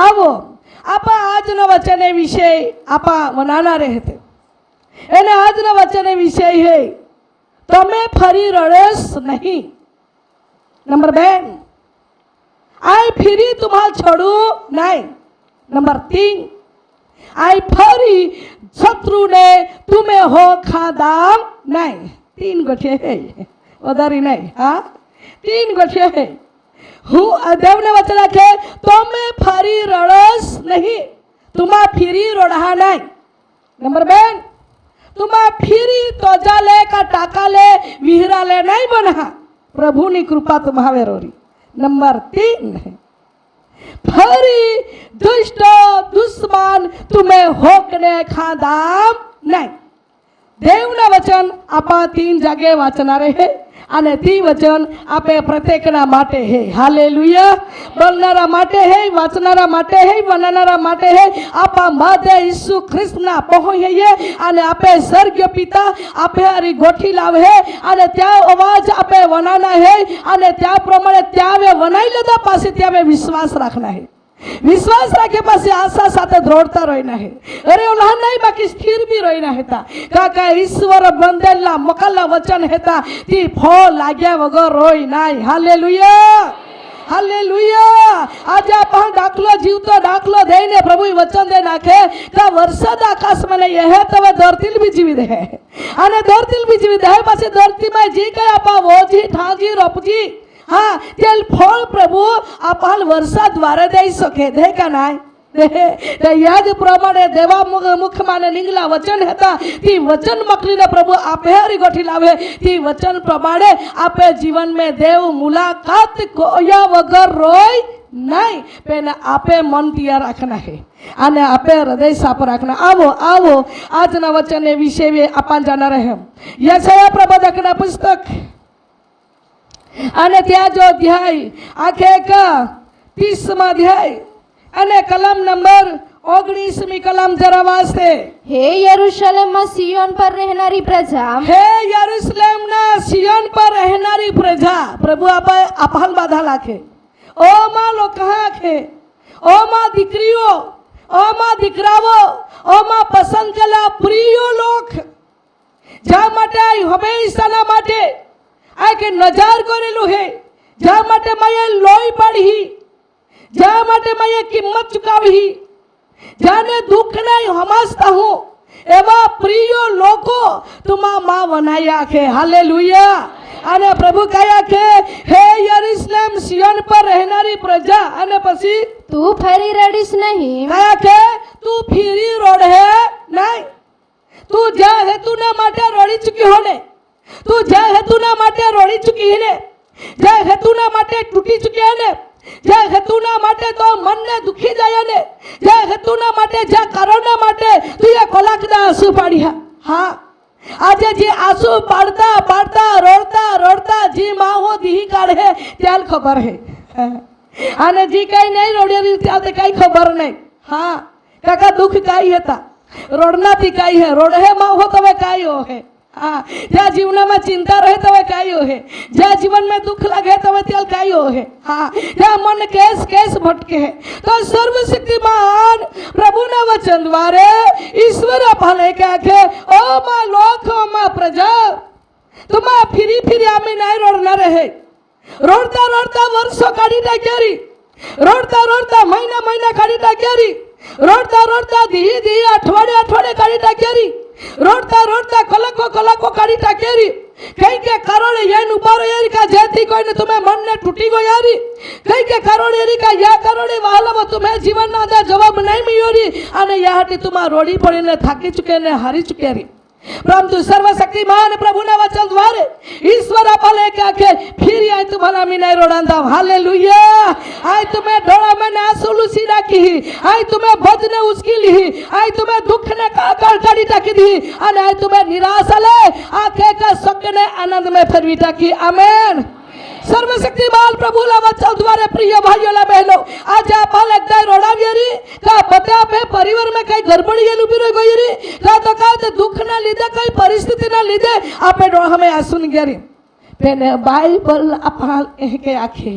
આવો આપા આજનો વચન વિષય આપા વનાના રહેતે એને આજનો વચન વિષય હે તમે ફરી રડેશ નહીં. નંબર 2 આઈ ફરી तुम्हारा छोड़ू नहीं. नंबर 3 आई फरी शत्रु ने तुम्हें हो खादाम नहीं. 3 गोठे है વધારે નહીં. હા 3 गोठे है. હું દેવને વચન રાખે તમે ફરી રડસ નહીં, तुम्हारा फिरी रोढ़ा नहीं. नंबर 2 तुम्हारा फिरी तोजा ले का टाका ले विहरा ले नहीं बना. प्रभु ની કૃપા तुम्हारे रोरी. नंबर 3 फरी दुष्ट दुश्मन तुम्हें होकने खादाम नहीं. देवना वचन आपा 3 जगह वाचनारे है અને તે વચન આપે પ્રત્યેકના માટે હે. હાલેલુયા. બોલનારા માટે હે, વાંચનારા માટે હે, વનાનારા માટે હે. આપા માધે ઈસુ ખ્રિસ્તના પહોંચીએ અને આપે સ્વર્ગીય પિતા આપે હરી ગોઠી લાવે હે અને ત્યાં અવાજ આપે વનાના હે અને ત્યાં પ્રમાણે ત્યાં વનાઈ લીધા પાસે ત્યાં વિશ્વાસ રાખના હે. विश्वास राखे पास आशा साथे दौड़ता रहना है. अरे ओला नहीं बाकी स्थिर भी रहना है. काका ईश्वर बंदेला मकाला वचन हेता ती फल लाग्या वगर रोई नहीं. हालेलुया. हालेलुया. आज आपण दाखलो जीवतो दाखलो देने प्रभु वचन दे नाखे का वरसाद आकाश में नहीं है तो धरती भी जीवित है અને ધરતી भी जीवित है. पासे धरती में जी कई आपा वोजी ठाजी रोपजी हाँ तेल फल प्रभु आपण वर्षा द्वारा दे सके दे का नाय दे याद प्रमाणे देवा मुख माने निंगला वचन हेता ती वचन मकलीने प्रभु आपे हरी गोठी लावे ती वचन प्रमाणे आपे जीवन में देव मुलाकात कोया वगर रोय नहीं. पहले आपे मन तैयार रखना है અને આપે હૃદય સાફ રાખના. આવો આવો આજના વચન વિશે આપણ જાણના રહે. યશાયા પ્રબોધકના પુસ્તક અને ત્યાં જો અધ્યાય આખે એક 30મા અધ્યાય અને કલમ નંબર 19મી કલમ જરા વાંચતે. હે યરુશલેમમાં સિયોન પર રહેનારી પ્રજા, હે યરુશલેમના સિયોન પર રહેનારી પ્રજા. પ્રભુ આપણ બાધા લાખે. ઓ માં લોકા છે, ઓ માં દીકરીઓ, ઓ માં દીકરાઓ, ઓ માં પસંદ કરેલા પ્રિય લોક જા માટે હંમેશાના માટે આ કે નજાર કરેલું હે, જા માટે મેં લોહી પાડી, જા માટે મેં કિંમત ચુકાવી, જાને દુઃખ નહીં હમાસતા હું એવા પ્રિય લોકો તુમા માં બનાયા છે. હાલેલુયા. અને પ્રભુ કયા કે હે યરુશલેમ સિયોન પર રહેનારી પ્રજા અને પછી તું ફરી રડીશ નહીં. કયા કે તું ફરી રોડે નહીં. તું જ્યાં હેતુના માટે રોડી ચૂકી હો ને, તું જ્યાં હેતુના માટે રોડી ચૂકી ને, જ્યાં હેતુના માટે તૂટી ચૂકી ને, જ્યાં હેતુના માટે તો મનને દુખી જાય ને, જ્યાં હેતુના માટે જ્યાં કારણના માટે તું એ કલાકના આંસુ પાડ્યા. હા આજે જે આંસુ પાડતા પાડતા રોડતા રોડતા જે માહો દીહી કાઢે ત્યાં ખબર હે અને જે કઈ નહીં રોડેલી ત્યાં કઈ ખબર નહીં. હા કાકા દુઃખ કાઈ હતા રોડનાથી કાઈ હે રોડ હે માહો તમે કાઈ હો હે. हाँ જ્યાં જીવનમાં ચિંતા રહે તમે કાયો હે, જ્યાં જીवन में दुख लगे તમે ત્યાં કાયો હે. हाँ જ્યાં मन केस केस भटके है तो सर्वशक्तिमान प्रभुના વચન દ્વારા ઈશ્વર આપણને કહે છે ઓ માં લોક ઓ માં પ્રજા तुम्हारा फिरी फिरी आमी नहीं रोडना रहे. रोडता रोडता वर्षो काढ़ी टाक्यारी, रोडता रोडता महीना महीना काढ़ी टाक्यारी, रोडता रोडता दी दी अठवाडे अठवाडे काढ़ी टाक्यारी, रोडता रोडता कलाको कलाको काढ़ी टाक्यारी. कहीं के कारोड़े ये उबारो यारी का जैती कोई ने तुम्हें मन ने टूटी गो यारी, कहीं के कारोड़े यारी का या कारोड़े वाला तुम्हें जीवन ना दे जवाब नहीं मियोरी અને યાહટી तुम्हारा रोड़ी पड़ीने थाकी चुके ने हारी चुके री. परंतु सर्वशक्तिमान प्रभुना वचन द्वारे ईश्वर आपले क्या के फिर आई तुम्हारा मी नहीं रोडांदा. हालेलुया. आई तुम्हें डोळा में आंसू लुसी राखी, आई तुम्हें भजने उसकी ली, आई तुम्हें दुख ने काकड़ काढ़ी टाकी दी અને आई तुम्हें निराशा ले आखे का सुख ने आनंद में फेरवी टाकी. आमेन. सर्वशक्तिमान प्रभुला वचन द्वारे प्रिय भाइयोला बहनो आज आपण एकदा रोडावियरी का बता पे परिवार में कई गड़बड़ी ये लुबी रही गई का तो का दुख ना लीधे कई परिस्थिति ना लीधे आपे हमें आंसू निगरी. पेने बाइबल आपण के आखे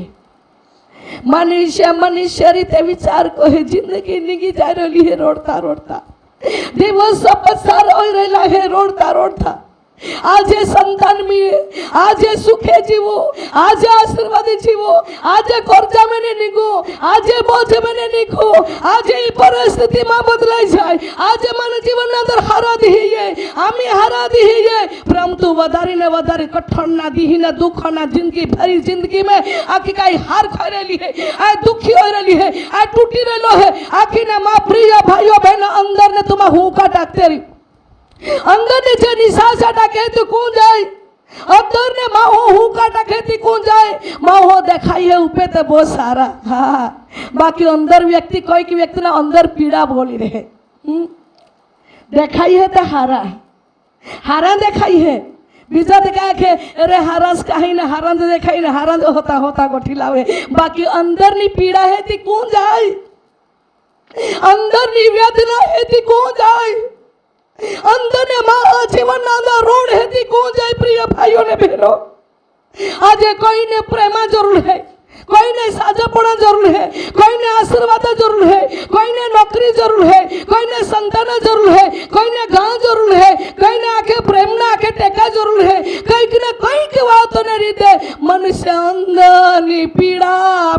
મનુષ્ય મનુષ્ય રીતે વિચાર કરે, જિંદગી નીકળી જાય રહેલી હે રોડતા રોડતા, દિવસો પસાર હોઈ રહેલા હે રોડતા રોડતા. આજે સંતાન મળે, આજે સુખે જીવો, આજે આશીર્વાદી જીવો, આજે કર્જા મેને નીકળો, આજે બોझ મેને નીકળો, આજે એ પરિસ્થિતિમાં બદલાઈ જાય, આજે મને જીવનના અંદર હારા દઈએ, આમી હારા દઈએ, પરંતુ વધારે ને વધારે કઠણના દીહીને દુઃખના જિંદગી ભરી જિંદગી में આખી કાઈ હાર ખાઈ રહેલી है, આ દુખી હોઈ રહેલી है, આ તૂટી રહેલો है, આખીને માં પ્રિય ભાઈઓ બહેનો અંદર ને તુમ હુંકા ટાકતે રહી, अंदर ने जे निशासा टाके तो कौन जाए, अंदर ने माहो हुका टाके तो कौन जाए, माहो देखाई है ऊपर तो बहुत सारा, हाँ बाकी अंदर व्यक्ति कोई की व्यक्ति ना अंदर पीड़ा बोली रहे, देखाई है तो हारा हारा देखाई है, बीजा देखा के अरे हारस कहीं ना हारा तो देखाई ना हारा तो होता होता गोठी लावे, बाकी अंदर नी पीड़ा है तो कौन जाए, अंदर नी वेदना है तो कौन जाए, अंदर ने मां जीवन ना रोड है ती कौन जाए प्रिय भाइयों ने बहनों. आज कोई ने प्रेम जरूर है, कोई ने साझापना जरूर है, कोई ने आशीर्वाद जरूर है, कोई ने नौकरी जरूर है, कोई ने संतान जरूर है, कोई ने गांव जरूर है, कोई ने आके प्रेम ना आके टेका जरूर है, कोई ने कोई की बातों ने रीते मनुष्य अंदर ने पीड़ा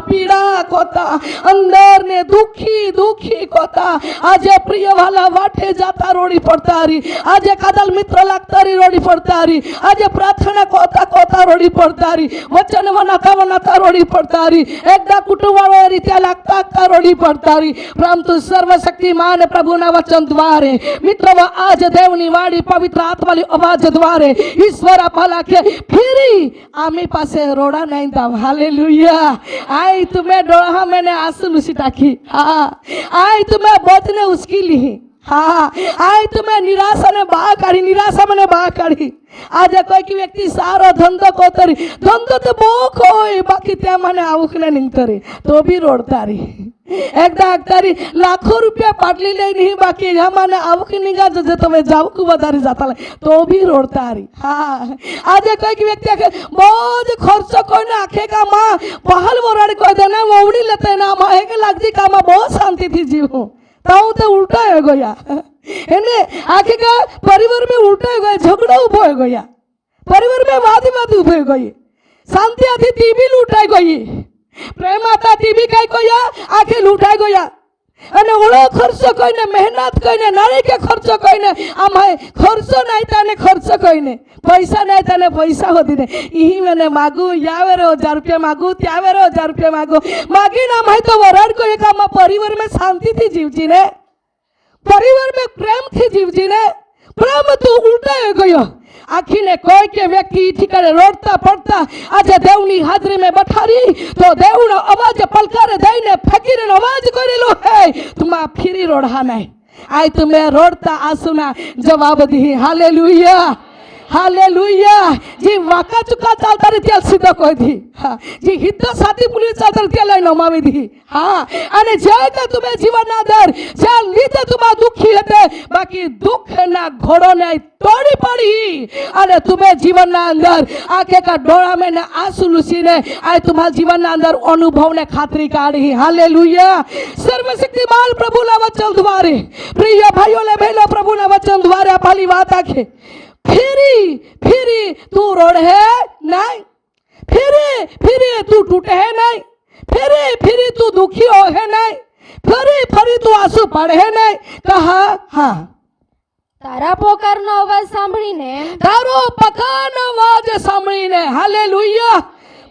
पीड़ा कोता, अंदर ने दुखी दुखी कोता. आज प्रिय वाला वाटे जाता रोड़ी पड़ता रही, आज कादल मित्र लगता रही रोड़ी पड़ता रही, आज प्रार्थना कोता कोता रोड़ी पड़ता रही, वचन वनाता वनाता रोड़ी पड़ता रही, एकदा कुटुंबवाळो रीत्या लागता लागता रोड़ी पड़ता रही, परंतु सर्वशक्तिमान प्रभुना वचन द्वारे मित्र आज देवनी वाड़ी पवित्र आत्माली आवाज द्वारे ईश्वर आपला के फिरी आमी पासे रोड़ा नहीं दाम. हालेलुया. आई तुम्हें डोळा मैंने आंसू लुसी टाकी, हाँ आई तुम्हें बोझने उसकी ली, हाँ आई तुम्हें निराशा ने बाहर काढ़ी, निराशा मैंने बाहर काढ़ी. आज कोई की व्यक्ति सारो धंधो कोतरी, धंधो तो बो कोई बाकी त्या मैंने आवकने निंगतरी तो भी रोडता रही, एकदा अगतारी लाखों रुपया पाटली ले नहीं बाकी यहाँ मैंने आवक निगा जो तुम्हें जाऊ को बदारी जाता ले तो भी रोडता रही. हाँ आज कोई की व्यक्ति आके बहुत खर्च कोई ना आखे का माँ पहल वोराड़ी कोई देना मोवड़ी लेते ना माँ है के लगती का माँ बहुत शांति थी जीव ताऊ तो उल्टा हो गया એને આખી કા પરિવાર में उल्टा हो गया, झगड़ा उभो हो गया, परिवार में वादी वादी उभो हो गई, शांति आती टीवी लूटाई गई, प्रेम आता टीवी कई गया आखिर लूटाई गया, અને ઓળો ખર્ચો કઈને મહેનત કઈને નાળી કે ખર્ચો કઈને આમ હે ખર્ચો નહીં તાને ખર્ચો કઈને પૈસા નહીં તાને પૈસા હોતી ને ઈ મને માગું यावे रे 1000 रुपया मागू त्यावे रे 1000 रुपया मागू मागी नाम है तो वराड को एक आमा परिवार में शांति थी जीवजी ने, परिवार में प्रेम थी जीवजी ने, प्रेम तो उल्टा हो गयो. आखी ने कोई के व्यक्ति ठिकाने रोडता पड़ता आज देवनी हाजरी में बठारी तो देवनो आवाज पलकारे देने फकीर आवाज करेलो है तुम फिरी रोड़ा नहीं आई तुम्हें रोडता आंसुना जवाब दी. Hallelujah hallelujah. जी वाका चुका चालता रे त्या सीधा कोई दी, हाँ जी हित साथी पुलिस चालता रे त्या लाइन नमावी दी, हाँ अने जायते तुम्हें जीवन आदर जा लीते तुम दुखी हते बाकी दुख ना घोड़ो ने तोड़ी पड़ी अने तुम्हें जीवन ना अंदर आके का डोळा में ना आंसू लूसी ने आए तुम्हारा जीवन ना अंदर अनुभव ने खातरी काढ़ी. हालेलुया. सर्वशक्तिमान प्रभु ना वचन द्वारे प्रिय भाइयों ने बहनों प्रभु ना वचन द्वारे आपली बात आखे फिरी फिरी तू रोड है नहीं, फिरी फिरी तू टूटे है नहीं, फिरी फिरी तू दुखी हो है नहीं, फिरी फिरी तू आंसू पड़े है नहीं. कहा हाँ તારા પોકારનો અવાજ સાંભળીને તારો પકારનો અવાજ સાંભળીને. હાલેલુયા.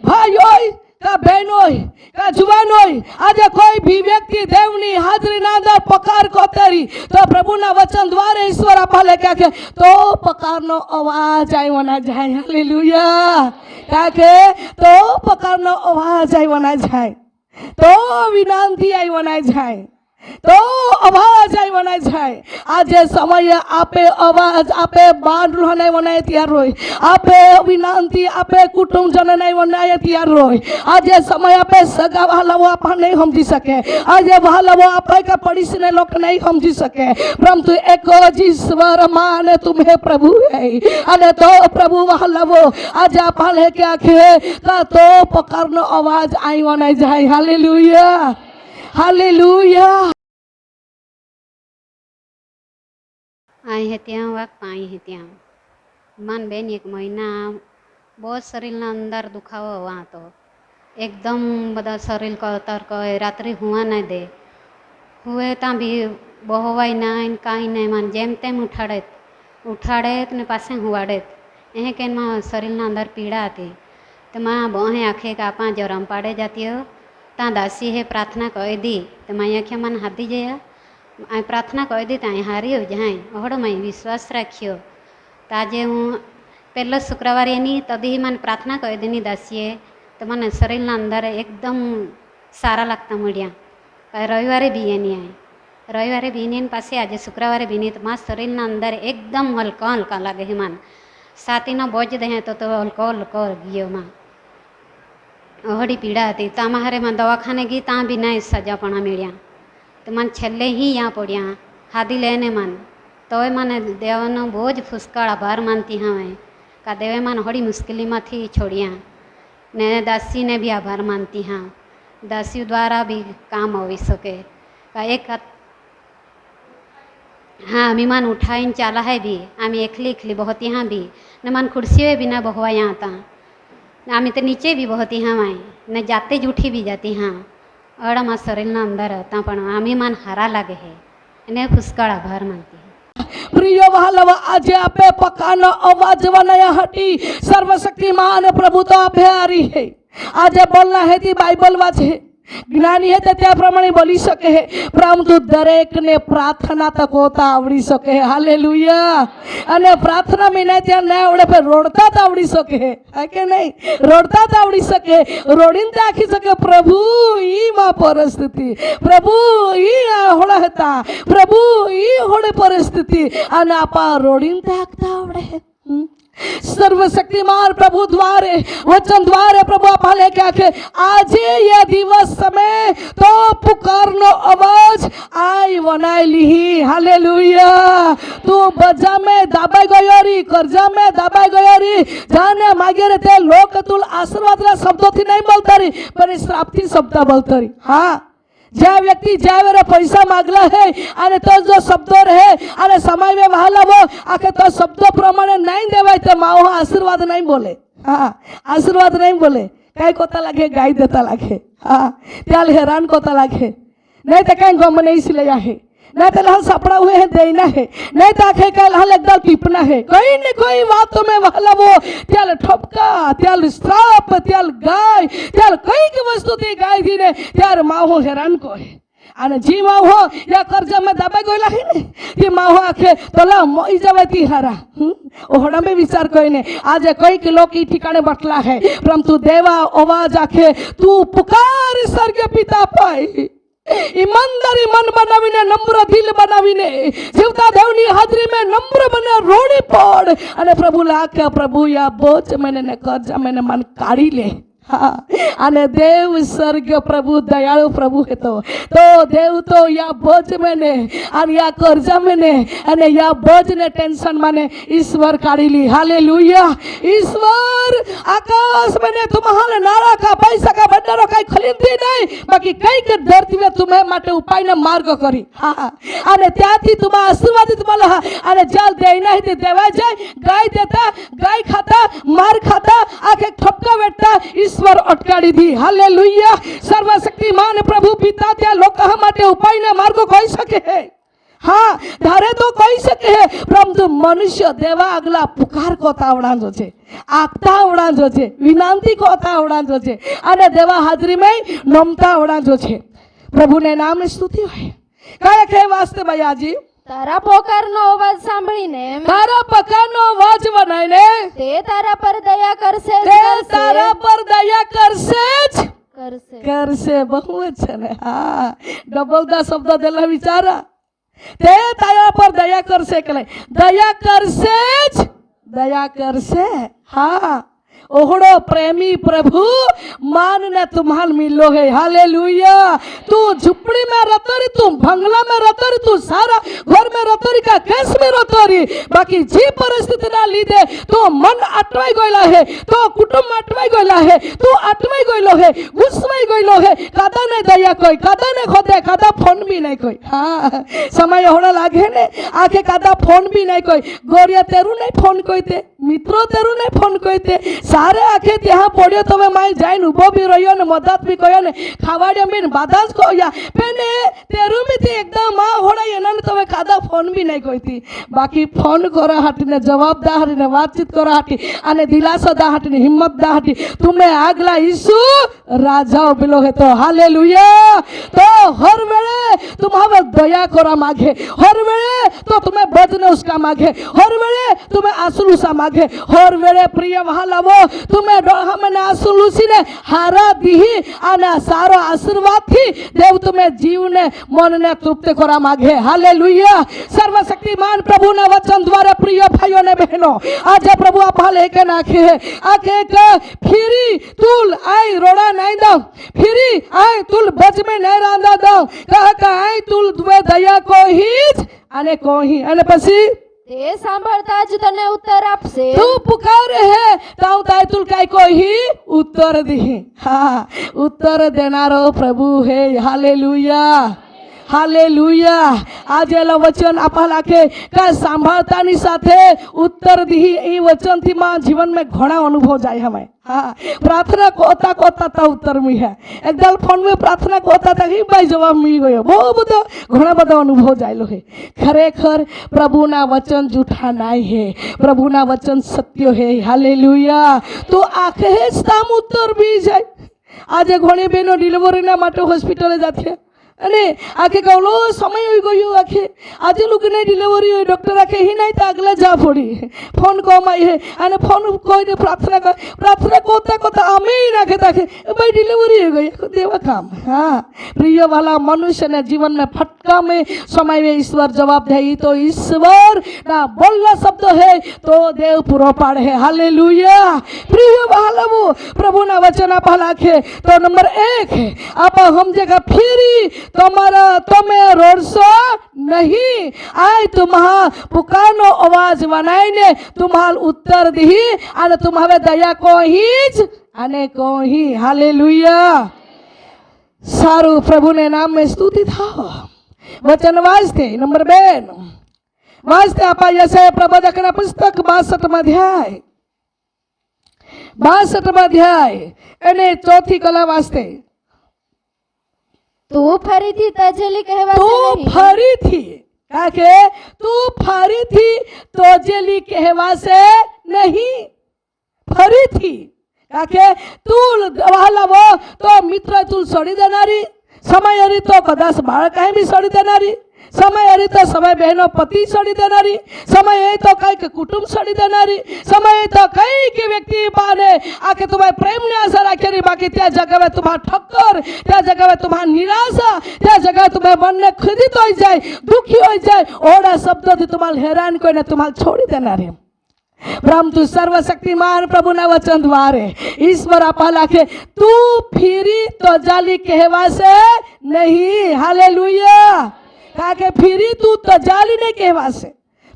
ભાઈઓ का बहनों का जुवानों आज कोई भी व्यक्ति देवनी हाजरी ना अंदर पकार को तेरी तो प्रभु ना वचन द्वारे ईश्वर आपले क्या के तो पकार नो आवाज आई वना जाए. हालेलुया. क्या के तो पकार नो आवाज आई वना जाए, तो विनंती आई वना जाए. તો અવાજ આવ્યો નહીં જાય. આજે સમયે આપે અવાજ આપે બાંધલો નહીં વનાય ત્યાર હોય, આપે વિનંતી આપે કુટુંબજન નહીં વનાય ત્યાર હોય. આજે સમય આપે સગા વહાલાઓ આપા નહીં સમજી શકે, આજે વહાલાઓ આપે કે પડીશને લોકો નહીં સમજી શકે, પરંતુ એક જ ઈશ્વર માને તુમ્હે પ્રભુ હે. અને તો પ્રભુ વહાલાઓ આજે આપા કે આખે કા તો પકારનો અવાજ આવ્યો નહીં જાય. Hallelujah, hallelujah. आई है ત્યાં વાક પાઈ है ત્યાં मन बेन 1 મહિના બહુ શરીરના અંદર દુખાવો વहाँ तो एकदम બધા શરીર કતર કહે રાત્રે હુવા ના દે, હુએ ત્યાં બી બહોવાય ના કાંઈ નહીં, મને જેમ તેમ ઉઠાડે ને પાસે હુવાડે. એ કે શરીરના અંદર પીડા હતી તો માં બહે આખે કાપા જરમ પાડે જાતી હો ત્યાં દાસી હે પ્રાર્થના કહી दी तो मैं आँखें मन हाथी जया आ प्रार्थना कही दी ત્યાં હારી हो जाए अहड़ो मैं विश्वास राख्यो. तो आज हूँ पहलो शुक्रवार एनी तदी मैंने प्रार्थना कही दीनी दासीए तो मैंने शरीर अंदर एकदम सारा लगता मळ्या. रविवार भी एनी आए, रविवार बीनी पास आज शुक्रवार बीनी तो माँ शरीर अंदर एकदम हल्का हल्का लगे है. मन साथी न बोझ दे तो हल्को हल्को गयो. माँ अहड़ी पीड़ा थी तो मारे मैं दवाखाने गई ત્યાં भी ना सजापणा मिल्या. तो मन छेल्ले ही यहाँ पड़िया हादी लेने मन तो मैंने देवनो बोझ फुसकाड़ आभार मानती हाँ मैं का देवे मन हड़ी मुश्किली में थी छोड़िया ने दासी ने भी आभार मानती हाँ. दासी द्वारा भी काम हो सके का एक हाँ अमी मन उठाई चाला है भी आमी एकली एकली बहुत यहाँ भी न मन कुर्सी भी ना बहुआ यहाँ था आमी तो नीचे भी बहुत यहाँ आए न जाते જ उठी भी जाती हाँ અડામાં શરીરના અંદર હતા પણ આમી મન હારા લાગે છે એને પુષ્કળ આભાર માનતી. પ્રિય વહાલાઓ આજે આપે પકાનો અવાજ વનાયા હટી સર્વશક્તિમાન પ્રભુ તો આપે હારી है. આજે બોલના है ती बाइबल वाचे જ્ઞાની है તે त्या પ્રમાણે બોલી શકે है, પરંતુ દરેકને પ્રાર્થના તક હોતા આવડી શકે. હાલેલુયા. અને પ્રાર્થના મીને ત્યાં ના આવડે પણ રોડતા જ આવડી શકે હે કે નહીં? રોડતા જ આવડી શકે, રોડીને આખી શકે પ્રભુ ઈ માં પરિસ્થિતિ, પ્રભુ ઈ હોળે હતા, પ્રભુ ઈ હોળે પરિસ્થિતિ અને આપા રોડીને આખતા આવડે. सर्वशक्तिमान प्रभु द्वारे वचन द्वारे प्रभु आपले क्या के आज ये दिवस समय तो पुकारनो आवाज आई वनाई ली. हालेलुया. तू बजा में दाबाई गयोरी, कर्जा में दाबाई गयोरी, जाने मागे रे ते लोक तुल आशीर्वादના શબ્દોથી નહીં બોલતા રી પણ શ્રાપથી શબ્દ બોલતા રી. હા જ્યાં વ્યક્તિ જ્યાં વેરે પૈસા માગલા હે અને તો જો શબ્દો રહે અને સમય में વહાલાવો આખે તો શબ્દો પ્રમાણે નહીં દેવાય તો માવો આશીર્વાદ નહીં બોલે. હા આશીર્વાદ નહીં બોલે, કઈ કોતા લાગે ગાય દેતા લાગે. હા ત્યાં હેરાન કોતા લાગે નહીં તો કઈ ગમ નહીં સિલાયા હે नहीं तो लहल सपड़ा हुए हैं देना है, नहीं तो आखे का लहल एकदम टिपना है. कोई न कोई बात में वहला वो त्याल ठपका त्याल श्राप त्याल गाय त्याल कई की वस्तु थी गाय थी ने त्यार माहो हैरान को है. અને જી માહો યા કરજામાં દબાઈ ગયેલા હે ને તે માહો આખે તલા મોઈ જવાતી હારા ઓહડા में विचार कोई ने आज कई किलो की ठिकाने बटला है, परंतु देवा आवाज आखे तू पुकार स्वर्गीय पिता पाई. ईमानदारी मन बनावीने नम्र दिल बनावीने जीवता देवनी हाजरी में नम्र बने रोड़ी पड़ અને પ્રભુ લાખ પ્રભુ યા બોજ મને ને કરજા મને મન કાઢી લે. हाँ અને देव स्वर्ग प्रभु दयालु प्रभु है तो देव तो या बोझ में ने और या कर्जा में ने અને या बोझ ने टेंशन माने ईश्वर काढ़ी ली. हालेलुया. ईश्वर आकाश में ने तुम्हारे नारा का पैसा का भंडारो कई खरीदी नहीं बाकी कई के धरती में तुम्हें माटे उपाय ने मार्ग करी. हाँ અને ત્યાંથી तुम आशीर्वादित मला અને जल दे नहीं ते देवा जाए गाय देता गाय खाता मार खाता आके ठपका बैठता ईश्वर अटकाड़ी दी. हालेलुया. सर्वशक्तिमान प्रभु पिता त्या लोक માટે ઉપાયના માર્ગો કહી શકે છે. હા ધારે તો કહી શકે છે, પરંતુ મનુષ્ય દેવા આગલા પુકાર કોતા આવડાંજો છે, આગતા આવડાંજો છે, વિનંતી કોતા આવડાંજો છે અને દેવા હાજરીમાં નમતા આવડાંજો છે. પ્રભુને નામની સ્તુતિ હોય. કયા કે વાસ્તે બયાજી તારા પોકારનો અવાજ સાંભળીને તારા પકારનો અવાજ બનાવીને તે તારા પર દયા કરશે જ તે કરશે. તારા પર દયા કરશે જ કરશે. બહુ જ છે ને. હા, ડબલદા શબ્દ દેલા વિચારા. તે તારા પર દયા કરશે કે નહીં? દયા કરશે જ, દયા કરશે. હા, ओहड़ो प्रेमी प्रभु मान ने तुम्हार मिलो है. हालेलुया. तू झुपड़ी में रहतो री, तू बंगला में रहतो री, तू सारा घर में रहतो री का केस में रहतो री, बाकी जी परिस्थिति ना लीधे तो मन अटवाई गयला है, तो कुटुंब अटवाई गयला है, तू अटवाई गयलो है, गुस्साई गयलो है. कादा ने दया कोई, कादा ने खोदे, कादा फोन भी नहीं कोई. हाँ, समय होना लागे ने आके कादा फोन भी नहीं कोई. गोरिया तेरू नहीं फोन कोई ते, मित्रों तेरू नहीं फोन कोई ते. सारे आखे ત્યાં પડ્યો તમે માઈ જઈને ઊભો બી રહ્યો ને મદદ બી કર્યો ને ખાવાડ્યો બી ને બાધા જ કોયા પેને તેરું બી થી એકદમ માં હોડાઈ એના તમે કાદા ફોન બી નહીં કોઈથી. બાકી ફોન કરવા હાટીને જવાબદારીને વાતચીત કરવા હાટી અને દિલાસો દા હાટીને હિંમત દા હાટી તમે આગલા ઈસુ રાજાઓ પેલો હે તો હાલેલુયા. તો હર વેળે तुम्हारे दया करा मांगे, हर वेळे तो तुम्हें बदने उसका मांगे, हर वेळे तुम्हें आंसुलूसा मांगे, हर वेळे प्रिय वहालावो तुम्हें हमने आंसुलूसी ने हारा दीही आना सारो आशीर्वाद थी देव तुम्हें जीव ने मन ने तृप्त करा मांगे. हालेलुया. सर्वशक्तिमान प्रभु ने वचन द्वारा प्रिय भाइयों ने बहनों आज प्रभु आप लेके नाखे है आके फिरी तुल आई रोड़ा नहीं दो, फिरी आई तुल बच में नहीं रांधा दो, कहा आई तुल दुए दया को ही અને કોહી અને પછી તે સાંભળતા જ તને ઉત્તર આપશે. તું પુકારે હે તો તાય તુલ કાઈ કોઈ ઉત્તર દી. હા, ઉત્તર દેનારો પ્રભુ હે. હાલેલુયા. હાલેલુયા. આજે એલો વચન આપા લાગે કે સાંભળતાની સાથે ઉત્તર દી એ વચનથી માં જીવન में ઘણા અનુભવ જાય हमें. हाँ, प्रार्थना कोता कोता ता उत्तर मी है. एकदम फोन में प्रार्थना कोता ता ही भाई जवाब मी गयो. बहुत બધો ઘણા બધો અનુભવ જાયલો है. ખરેખર પ્રભુના વચન જૂઠા નહીં है, પ્રભુના વચન સત્ય है. હાલેલુયા. તો આખે જ તામ ઉત્તર બી જાય. આજે ઘણી બહેનો ડિલિવરીના માટે હોસ્પિટલે જાતે અને આખે કહલો સમય હોઈ ગયો આખે આજે લોકોને ડિલિવરી હોય ડૉક્ટર આખે ही नहीं तो अगला जा पड़ी फोन कमाई है અને फोन कोई प्रार्थना कोता कोता आमे ही नाखे ताखे भाई डिलिवरी हो गई देवा काम. हाँ, प्रिय वाला मनुष्य ने जीवन में फटका में समय में ईश्वर जवाब दे. तो ईश्वर ना बोलना शब्द है तो देव पूरा पाड़ है. हालेलुया. प्रिय वाला वो प्रभु ना वचन आप लाखे तो नंबर 1 है आप हम जगह फिरी तुम्हारा तुम्हें रोड़सो नहीं. आय तुम्हारा पुकारनो आवाज बनाईने तुम्हार उत्तर दी અને तुम्हारे दया को ही અને को ही. हालेलुया. सारू प्रभु ने नाम में स्तुति था. वचन वाजते नंबर 2 वाजते आपा यशाया प्रवचन पुस्तक 62 अध्याय 62 अध्याय અને ચોથી કલા વાસ્તે તું ફરીથી તજેલી કહેવાશે तू નહીં. फरीथी काके तू फरीथी तोजेली कहवासे नहीं. फरीथी काके तू वालावो तो मित्र तू सोडी देनारी, समय हरी तो कदाच बाळ काही बी सोडी देनारी, समय हरी तो समय बहनों पति सोडी देनारी, समय है तो कई के कुटुंब सोडी देनारी, समय है तो कई के व्यक्ति बाने आके तुम्हारे प्रेम ने आशा राखेरी. बाकी त्या जगह में तुम्हारा ठक्कर, त्या जगह में तुम्हारा निराशा, त्या जगह तुम्हें मन ने खिदित हो जाए, दुखी हो जाए. ओड़ा शब्दों थी तुम्हारे हैरान कोई ने तुम्हारे छोड़ी देनारी. परंतु सर्वशक्तिमान प्रभु ना वचन द्वारे ईश्वर आपा लाखे तू फिरी तो जाली कहवासे नहीं. हालेलुया. काके फिरी तू तो जाली नहीं कहवासे,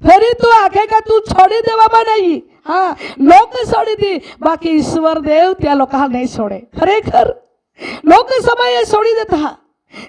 फिरी तू आखे का तू छोड़ी देवा नहीं. हाँ, लोग छोड़ी दी बाकी ईश्वर देव त्या लोग नहीं छोड़े. खरेखर लोग समय छोड़ी देता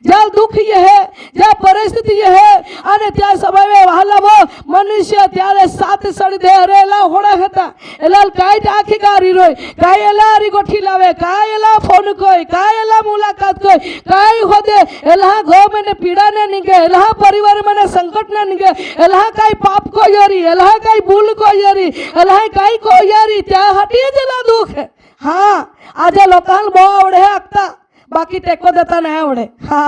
જ્યાં દુઃખ ये है, જ્યાં પરિસ્થિતિ ये है અને ત્યાં સમય વહાલા वो મનુષ્ય ત્યારે સાથ સડી દે. અરે એલા હોડા હતા એલા કાઈ આખી કારી રોય, કાઈ એલા આરી ગોઠી લાવે, કાઈ એલા ફોન કોઈ, કાઈ એલા મુલાકાત કોઈ, કાઈ હોદે એલા ઘર મને પીડા ને નીગે, એલા પરિવાર મને સંકટ ને નીગે, એલા કાઈ પાપ को यारी, एला काई भूल को यारी, एला काई को यारी त्या हटी जला दुख है. हाँ, आज लोकाल बो आवडे आखता बाकी टेको देता नाही आवडे. हा,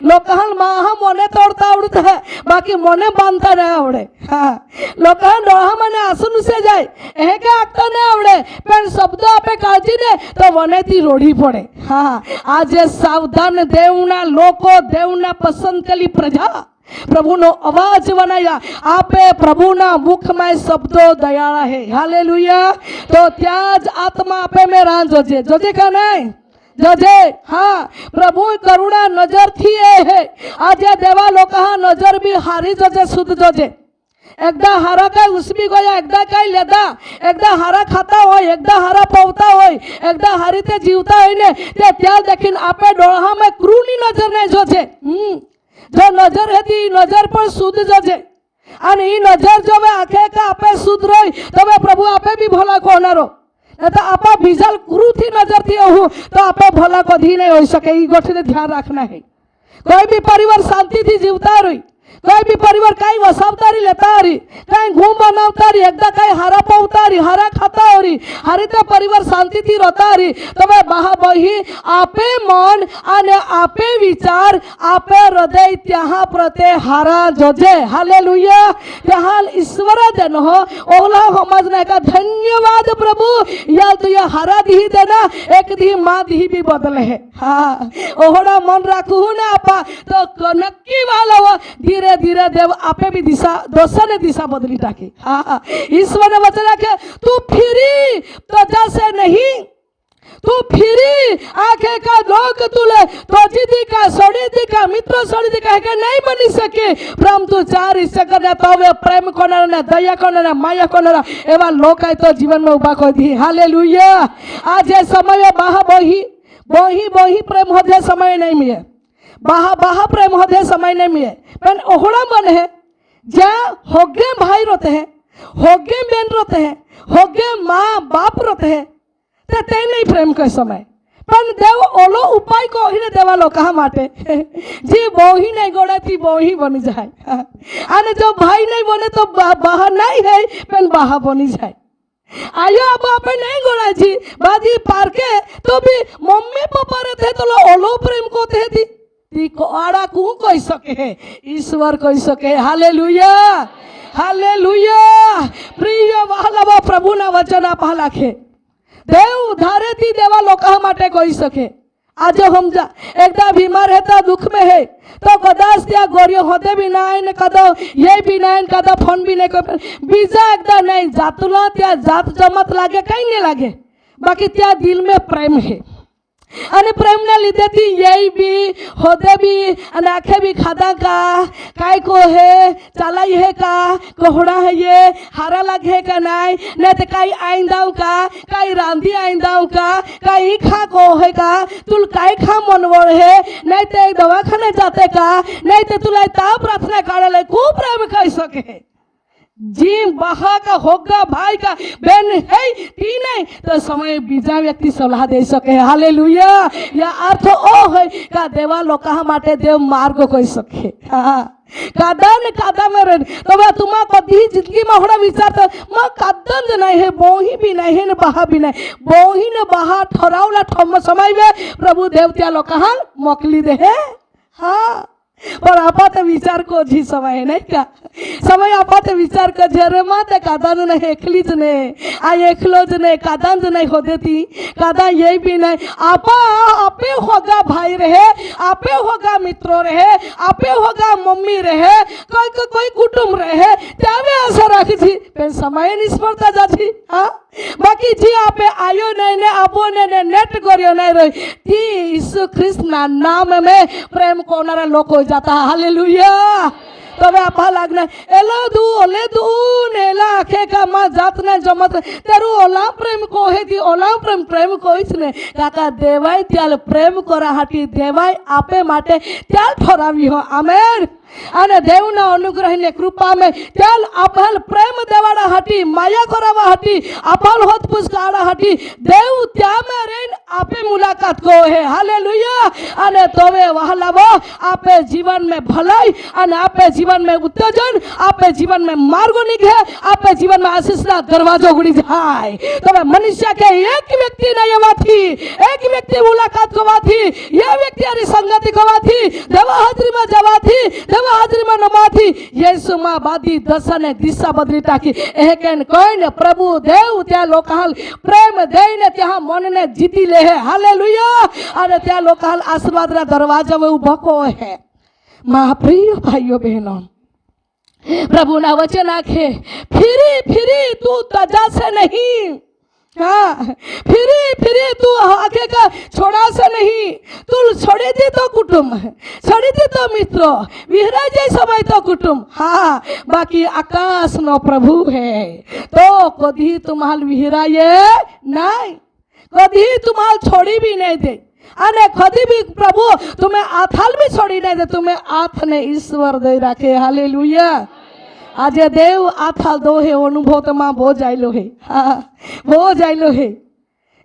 लोकांना महा मोने तोडता आवडे આવડતું બાકી મને બાંધતા નહીં આવડે. હા, લોકો ડોળા મને આસુનુસે જાય એ કે આગતા નહીં આવડે પણ શબ્દો આપે કાઢીને તો વનેથી રોડી પડે. હા, આજે સાવધાન દેવના લોકો, દેવના પસંદ કરેલી પ્રજા પ્રભુનો અવાજ બનાવ્યા. આપે પ્રભુના મુખમાં શબ્દો દયાળા હે. હાલેલુયા. તો ત્યાં જ આત્મા આપે મેં રાહ જોજે. જોજે કા નહીં? જોજે. હા, પ્રભુ કરુણા નજરથી એ હે. આજે દેવા લોકો હા નજર બી હારી જોજે, શુદ્ધ જોજે. એકદા હારા કાંઈ ઉસમી ગયા, એકદા કાંઈ લેતા, એકદા હારા ખાતા હોય, એકદા હારા પવતા હોય, એકદા હારી તે જીવતા હોય ને તે ત્યાં દેખીને આપે ડોળામાં ક્રૂની નજર નહીં જોજે. જો નજર હતી નજર પણ શુદ્ધ જોજે. અને એ નજર જોવે આખે કે આપે શુદ્ધ રહી તમે પ્રભુ આપે બી ભલા કોનારો. તો આપા બીજા ક્રૂથી નજરથી હું તો આપે ભલા કદી નહીં હોઈ શકે. એ ગોઠને ધ્યાન રાખના હે. કોઈ બી પરિવાર શાંતિથી જીવતા રહી, કોઈ બી પરિવાર કાંઈ વસાવતારી લેતા રહી, કાંઈ ઘૂમ બનાવતા રહી, એકદા કાંઈ હારા પવતા રહી, હારા ખાતા રહી, હારી તે પરિવાર શાંતિથી રહેતા રહી. તમે બહા બહી આપે મન અને આપે વિચાર, આપે હૃદય ત્યાં પ્રત્યે હારા જોજે. હાલેલુયા. ત્યાં ઈશ્વર જન હો ઓલા સમજને का धन्यवाद प्रभु या तो ये हारा दी देना एक दी माँ दी भी बदले है. हाँ, ओहड़ा मन रखू ना आपा तो नक्की वाला धीरे धीरे देव आपे भी दिशा दोसर ने दिशा बदली टाकी. हाँ, ईश्वर ने वचन रखे तू फिरी तो जैसे नहीं, तू फिरी आंखें का लोग तुले तो जीदी का सोड़ी दी का मित्रों सोड़ी दी का है नहीं बनी सके. परम तू चार हिस्से करने तो वे प्रेम कोना ने दया कोना ने माया कोना एवा लोग आए तो जीवन में उभा कर दी. हालेलुया. आज ये समय बाहा बोही बोही बोही प्रेम होते समय नहीं मिले, बाहा बाहा प्रेम होते समय नहीं मिले. पर ओहड़ा मन है जहाँ होगे भाई रोते हैं, होगे बहन रोते हैं, होगे माँ बाप रोते हैं ते नहीं प्रेम के समय. पण देव ओलो उपाय को ही देवा लोका माटे जी बोही नहीं गोड़े थी बोही बनी जाए. आने जो भाई नहीं बने तो बाहा नहीं है पण बाहा बनी जाए. आयो अब आपे नहीं गोड़ा जी बादी पार के तो भी मम्मी पापा रहते तो ओलो प्रेम को थे थी को आड़ा कू कोई सके है, ईश्वर कोई सके. हालेलुया. हालेलुया. प्रिय वाला प्रभु ना वचन आप लाखे देव धारे थी देवा लोका माटे कोई सके. आज हम जा एकदा बीमार रहता दुख में है तो कदाच त्या गोरियो होते भी ना है कदा ये भी ना है कदा फोन भी नहीं बीजा एकदा नहीं जातुला त्या जात जमत लागे कहीं नहीं लागे बाकी त्या दिल में प्रेम है. અને પ્રેમના લીધેથી યે બી હોદે બી અને આંખે બી ખાધા કા કાઈ को है चालाई है का कोहड़ा है ये हारा लग है का नहीं नहीं तो काई आइंदाऊ का काई रांधी आइंदाऊ का काई खा को है का तुल काई खा मनवड़ है नहीं तो एक दवाखाने जाते का नहीं तो तुला ता प्रार्थना कर ले को प्रेम कर सके. जी बहा का होगा भाई का बहन है ती नहीं तो समय बीजा व्यक्ति सलाह दे सके. हालेलुया. या अर्थ ओ है का देवा लोका माटे देव मार्ग कोई सके. हाँ, कादा ने कादा में रह तो वह तुम्हारा कभी जिंदगी में होड़ा विचार तो माँ कादन नहीं है बोही भी नहीं है न बहा भी नहीं बोही न बहा ठहरावला ठम समय में प्रभु देवत्या लोका मोकली दे है. हाँ, पर आपात विचार को जी समय नहीं क्या समय आपात विचार कर जरे माते कादान नहीं एकली ज ने आ एकलो ज ने कादान ज नहीं होते थी कादा ये भी नहीं आपा आपे होगा भाई रहे, आपे होगा मित्रों रहे, आपे होगा मम्मी रहे, कोई कुटुंब रहे त्यावे आशा रखी थी पर समय निष्फलता जाती. हाँ, बाकी जी आपे आयो नहीं ने आपो ने नेट करियो नहीं रही थी यीशु ख्रिस्त ना नाम में प्रेम कोनारा लोग हो जाता. हालेलुया. तो वे आपा लागना एला दू ओले दू नेला आखे का मां जात ने जमत तेरू ओला प्रेम को है थी ओला प्रेम प्रेम को इसने काका देवाय त्याल प्रेम करा हाटी देवाय आपे माटे त्याल ठरावी हो. आमेन. અને દેવના અનુગ્રહને કૃપામાં ત્યાલ આપલ પ્રેમ દેવાડા હટી માયા કરાવા હટી આપલ હોત પુસ્કાડા હટી દેવ ત્યામે રેન આપે મુલાકાત કો હે. હાલેલુયા. અને તોવે વહલાવો આપે જીવન में ભલાઈ અને આપે જીવન में ઉત્તેજન આપે જીવન में માર્ગો નીકળે આપે જીવન में આશીષના દરવાજો ઉગડી જાય. તમે મનુષ્ય કે એક વ્યક્તિ ના એવાથી એક વ્યક્તિ મુલાકાત કોવાથી એ વ્યક્તિની સંગતિ કોવાથી દેવા હાજરીમાં જવાથી દેવા હાજરીમાં નમાથી યેસુમાં બાદી દશાને દિશા બદલી નાખી એકેન કોઈને પ્રભુ દેવ ત્યાં લોકાલ પ્રેમ દઈને ત્યાં મનને જીતી લે હે હાલેલુયા અને ત્યાં લોકાલ આશીર્વાદના દરવાજા ઊભો કો હે મારા પ્રિય ભાઈઓ બહેનો પ્રભુના વચન આખે ફિરી ફિરી તું તજાશે નહીં हाँ फिरी फिरी तू आगे का छोड़ा से नहीं तू छोड़ी दी तो कुटुंब छोड़ी दी तो मित्रों विहरा जाए समय तो कुटुंब हाँ बाकी आकाश नो प्रभु है तो कभी तुम्हाल विहराए नहीं कभी तुम्हाल छोड़ी भी नहीं दे अने कभी भी प्रभु तुम्हें आथाल भी छोड़ी नहीं दे तुम्हें आथ ने ईश्वर दे रखे हालेलुया આજે દેવ આથાલ દો હે અનુભવ તમા બહુ જાયલો હે હા બહુ જાયલો હે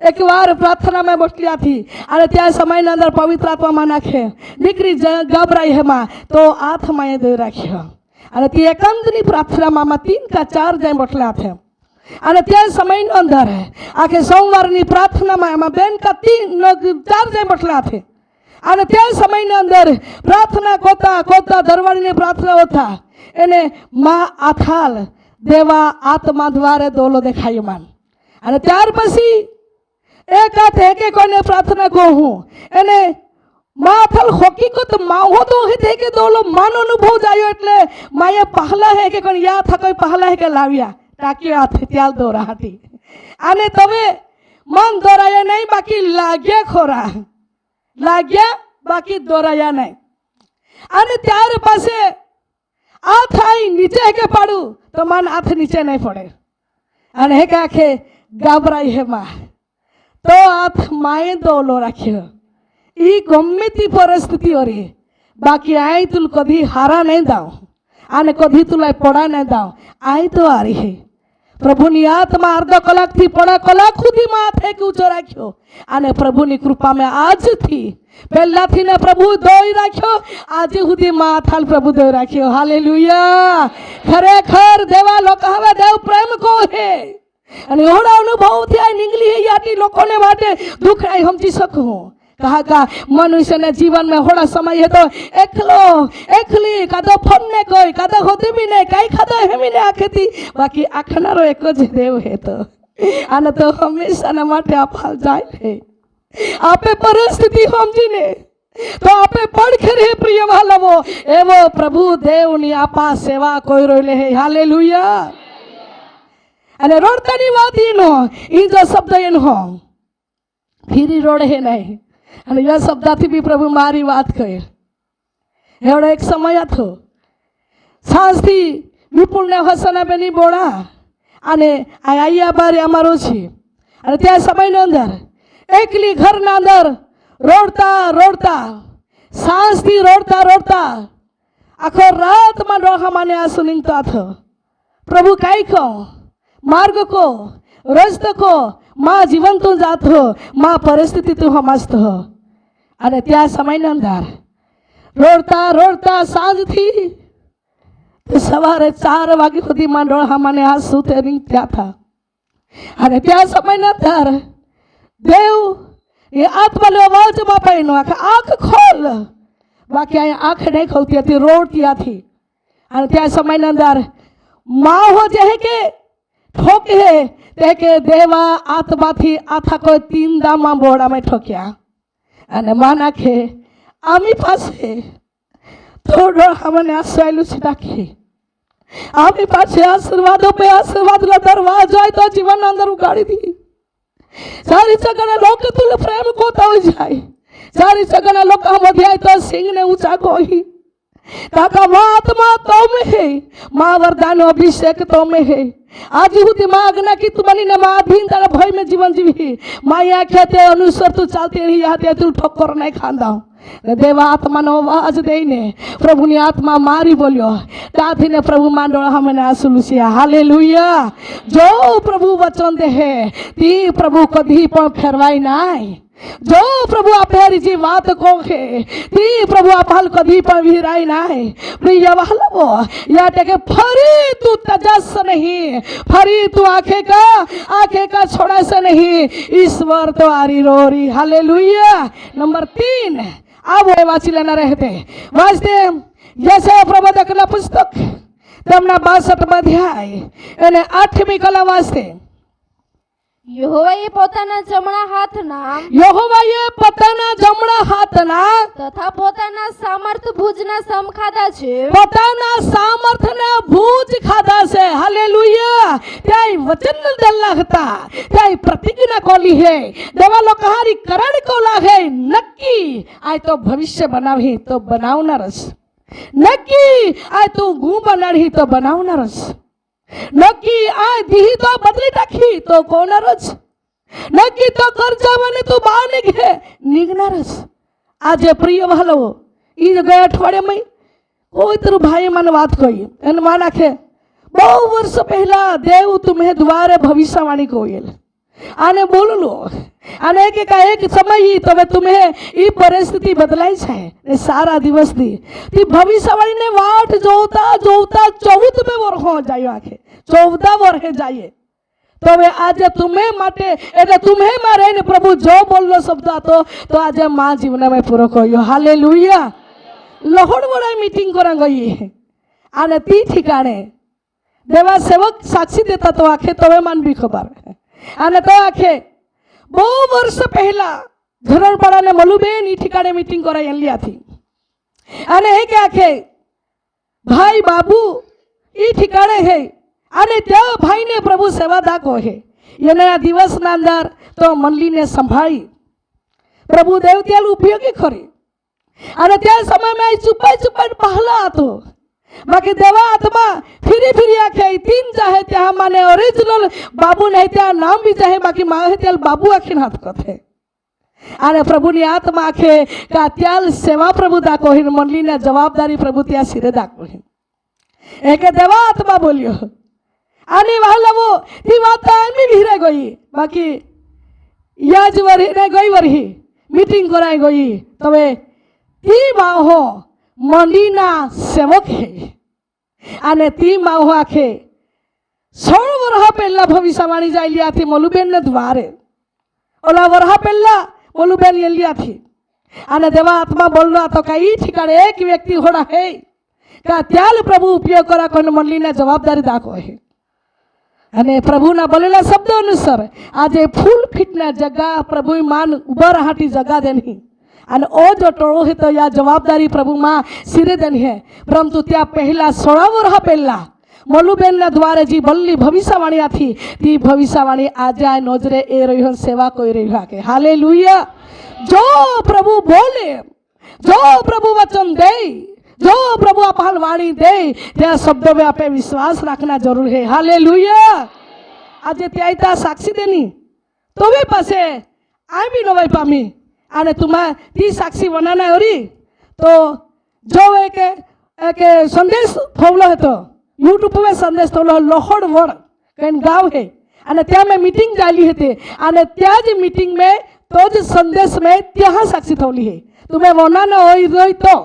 એકવાર પ્રાર્થનામાં બસલી હતી અને ત્યાં સમયના અંદર પવિત્ર આત્મામાં નાખે દીકરી ગભરાઈ હેમાં તો હાથમાં એ દઈ રાખ્યો અને તે એકાંતની પ્રાર્થનામાં 3 का 4 જાય બસલા છે અને ત્યાં સમયના અંદર આખે સોમવારની પ્રાર્થનામાં એમાં બેન કા 4 જાય બસલા છે અને ત્યાં સમયના અંદર પ્રાર્થના કોતા કોતા દરવાડીની પ્રાર્થના હોતા એને માં આથાલ દેવા આત્મા દ્વારે દોલો દેખાયો માન અને ત્યાર પછી એક હાથે કે કોઈને પ્રાર્થના કહું એને માં આથાલ હકીકત માં હો તો હે કે દોલો માનો અનુભવ જાયો એટલે માએ પહેલા હે કે કોણ યા થા કોઈ પહેલા હે કે લાવ્યા ટાક્યો હાથ ત્યાલ દોરા હતી અને તમે મન દોરાયા નહીં બાકી લાગ્યા ખોરા લાગ્યા બાકી દોરાયા નહીં અને ત્યાર પાસે हाथ आई नीचे के पाड़ू तो मन हाथ नीचे नहीं पड़े अने हे काखे घबराई है माँ तो हाथ माए दौलो रखियो ई गम्मे ती परिस्थिति हो रही बाकी आई तुल कभी हारा नहीं दाओ आने कभी तुला पड़ा नहीं दाओ आई तो आ रही है प्रभुनी आत्मा अर्धा कलाक थी पड़ा कलाक खुदी माथे के ऊंचो राख्यो आने प्रभुनी कृपा में आज थी पहला थी ने प्रभु दोई राख्यो आज खुदी माथाल प्रभु दोई राख्यो हालेलुया खरेखर देवा लोक हवे देव प्रेम को है અને એવડા અનુભવ થયા નીકળી હે આટલી લોકોને માટે દુઃખ આઈ સમજી શકું कहा का मनुष्य ने जीवन में थोड़ा समय है तो एकलो एकली कादो फोन ने कोई कादो होती भी नहीं कई खादो हेमी ने आखेती बाकी आखनारो एक ज देव है तो आने तो हमेशा न माटे आपाल जाए है आपे परिस्थिति समझीने तो आपे पढ़ रे प्रिय वालवो एवो प्रभु देव नी आपा सेवा कोई रोले है हालेलुया अने रोडतानी वात एनो ई जो शब्द एनो फिरी रोड है नहीं અને એ શબ્દથી બી પ્રભુ મારી વાત કહે એવડો એક સમય હતો સાંજથી વિપુલને હસનાબેની બોળા અને આયા બારે અમારો છે અને ત્યાં સમયની અંદર એકલી ઘરના અંદર રોડતા રોડતા સાંજથી રોડતા રોડતા આખો રાતમાં ડોહામાને આંસુ નીકળતા હતો પ્રભુ કાંઈ કહો માર્ગ को रस्त को माँ जीवन तू जात हो माँ परिस्थिति तू मस्त हो अरे त्या समय अंदर रोडता रोडता सांज थी तो सवारे 4 वागे सुधी मां डोळा माने आंसू ते निकळ्या था अरे त्या समय अंदर देव ये आत्मा लो आवाज में पड़नो आंख खोल बाकी आंख नहीं खोलती थी रोडती थी अरे त्या समय अंदर माँ हो जे के ठोके ते के देवा आत्मा थी आथा कोई 3 दामा बोड़ा में ठोक्या अने मां नाखे आमी पासे थोड़ो हमने आश्वायलू से नाखी आमी पासे आशीर्वादों पे आशीर्वाद ला दरवाजा है तो जीवन अंदर उगाड़ी दी सारी जगह लोग तुले प्रेम को तो जाए सारी जगह लोग मध्य आए तो सिंह ने ऊंचा कोई काका माँ आत्मा तो में है माँ वरदान अभिषेक तो में है आज हुदी माँ आज्ञा की तुम्हारी ने माँ अधीन तारा भय में जीवन जीवी माँ यहाँ कहते अनुसार तू चलती नहीं यहाँ तू ठोकर नहीं खांदा देवा आत्मा नो आवाज देने प्रभु ने आत्मा मारी बोलियो ताथी ने प्रभु मांडोड़ा हमने आसुलुसिया हालेलुया जो प्रभु वचन दे है ती प्रभु कभी पण फेरवाई नहीं जो प्रभु आपरी जी बात को है ती प्रभु आपल कभी पण विराई नहीं प्रिय वालवो या टेके फरी तू तजस नहीं फरी तू आंखें का छोड़ा से नहीं ईश्वर तो आरी रोरी हालेलुया नंबर 3 अब वाची लेना रहते वास्ते યશાયા પ્રવાદકના પુસ્તક તેમના 62 અધ્યાય અને 8મી કલા વાંચે. યહોવાએ પોતાના જમણા હાથના યહોવાએ પોતાના જમણા હાથના તથા પોતાના સામર્થ ભુજના સમ ખાધા છે. પોતાના સામર્થના ભૂજ ખાધા છે. હાલેલુયા. ત્યાં વચન દલ્લા હતા, ત્યાં પ્રતિજ્ઞા કોલી હે, દેવાલો કહારી કરણ કોલા હે. નક્કી આ તો ભવિષ્ય બનાવી તો બનાવનાર છે. નક્કી આ તું ગું બનાડી તો બનાવનાર છે. નક્કી આ દીહી તો બદલી નાખી તો કોનાર જ. નક્કી તો કરજાવાની તું બહાર નીકળનાર જ. આજે પ્રિય વાલો એ ગયા અઠવાડિયામાં કોઈ તારું ભાઈ મને વાત કહી અને માં નાખે બહુ વર્ષ પહેલા દેવ તુમ્હે દ્વારે ભવિષ્યવાણી કોયેલ આને બોલલો અને એક સમય તમે તુમ્હે એ પરિસ્થિતિ બદલાઈ છે ને સારા દિવસની તે ભવિષ્યવાણીને વાટ જોતા જોતા 14 વર્ષો જાય. આખે 14 વર્ષે જાય. તો હવે આજે તુમ્હે માટે એટલે તુમ્હે માં રહીને પ્રભુ જો બોલનો શબ્દ હતો તો આજે માં જીવનમાં પૂરો કર્યો. હાલેલુયા. લહોડવડાઈ મીટિંગ કરા ગઈ અને તી ઠિકાણે દેવા સેવક સાક્ષી દેતા તો આખે તમે માન બી ખબર અને તો આખે બહુ વર્ષ પહેલા ધરણપાડાને મલુબેન ઈ ઠિકાણે મીટિંગ કરાઈ એલિયાથી અને હે કે આખે ભાઈ બાબુ ઈ ઠિકાણે હે અને ત્યાં ભાઈને પ્રભુ સેવા દાખો હે. એના દિવસના અંદર તો મંડળીને સંભાળી પ્રભુ દેવ ત્યાં ઉપયોગી ખરી અને ત્યાં સમયમાં ચુપાઈ પહેલા હતો. બાકી દેવા હાથમાં ફીરી આખે તીન જાહે ત્યાં માને ઓરિજિનલ બાબુ નહીં ત્યાં નામ બી જાહે બાકી માહે ત્યાં બાબુ આખીને હાથ કથે અને પ્રભુની આત્મા આખે કે ત્યાં સેવા પ્રભુ દાખો હે મંડળીને જવાબદારી પ્રભુ ત્યાં સિરે દાખો હે. એકે દેવા આત્મા બોલ્યો આની વહાલવો તી વાત આમી ભીરે ગઈ બાકી યાજ વરી ને ગઈ વરી મીટિંગ કરાઈ ગઈ. તવે તી માહો મંડીના સેવક હે અને તી માહો આખે 16 વર્ષ પહેલા ભવિષ્યવાણી જાયલિયાથી મલુબેનને દ્વારે ઓલા વર્ષ પહેલા મલુબેન એલિયાથી અને દેવા આત્મા બોલનો હતો કે ઈ ઠિકાણે એક વ્યક્તિ હોડા હે કે ત્યાં પ્રભુ ઉપયોગ કરા કોઈને મંડળીને જવાબદારી દાખો હે અને પ્રભુના બોલેલા શબ્દ અનુસાર આજે ફૂલ ફીટના જગા પ્રભુ માન ઉભા રહાટી જગા દેની અને ઓ જો ટોળો હે તો આ જવાબદારી પ્રભુમાં સિરે દેની હે. પરંતુ ત્યાં પહેલા 16 વર્ષ પહેલા મલુબેનના દ્વારે જે બલ્લી ભવિષ્યવાણી આથી તે ભવિષ્યવાણી આજે આ નોજરે એ રહ્યો સેવા કોઈ રહ્યો કે. હાલેલુયા. જો પ્રભુ બોલે, જો પ્રભુ વચન દે, જો પ્રભુ આપણ વાણી દે ત્યાં શબ્દો में આપણે વિશ્વાસ રાખના જરૂર है. હાલેલુયા. આજે ત્યાં તા સાક્ષી દેની તો વે પાસે આ બી નવાઈ પામી અને તુમા તી સાક્ષી વનાના ઓરી તો જો કે સંદેશ ફોવલો હતો યુટ્યુબ પર સંદેશ ફોવલો લોહડ વડ કઈ ગાવ હે અને ત્યાં મેં મીટિંગ ચાલી હતી અને ત્યાં જ મીટિંગ મેં તો જ સંદેશ મેં ત્યાં સાક્ષી થવલી હે. તમે વનાના હોય રોય તો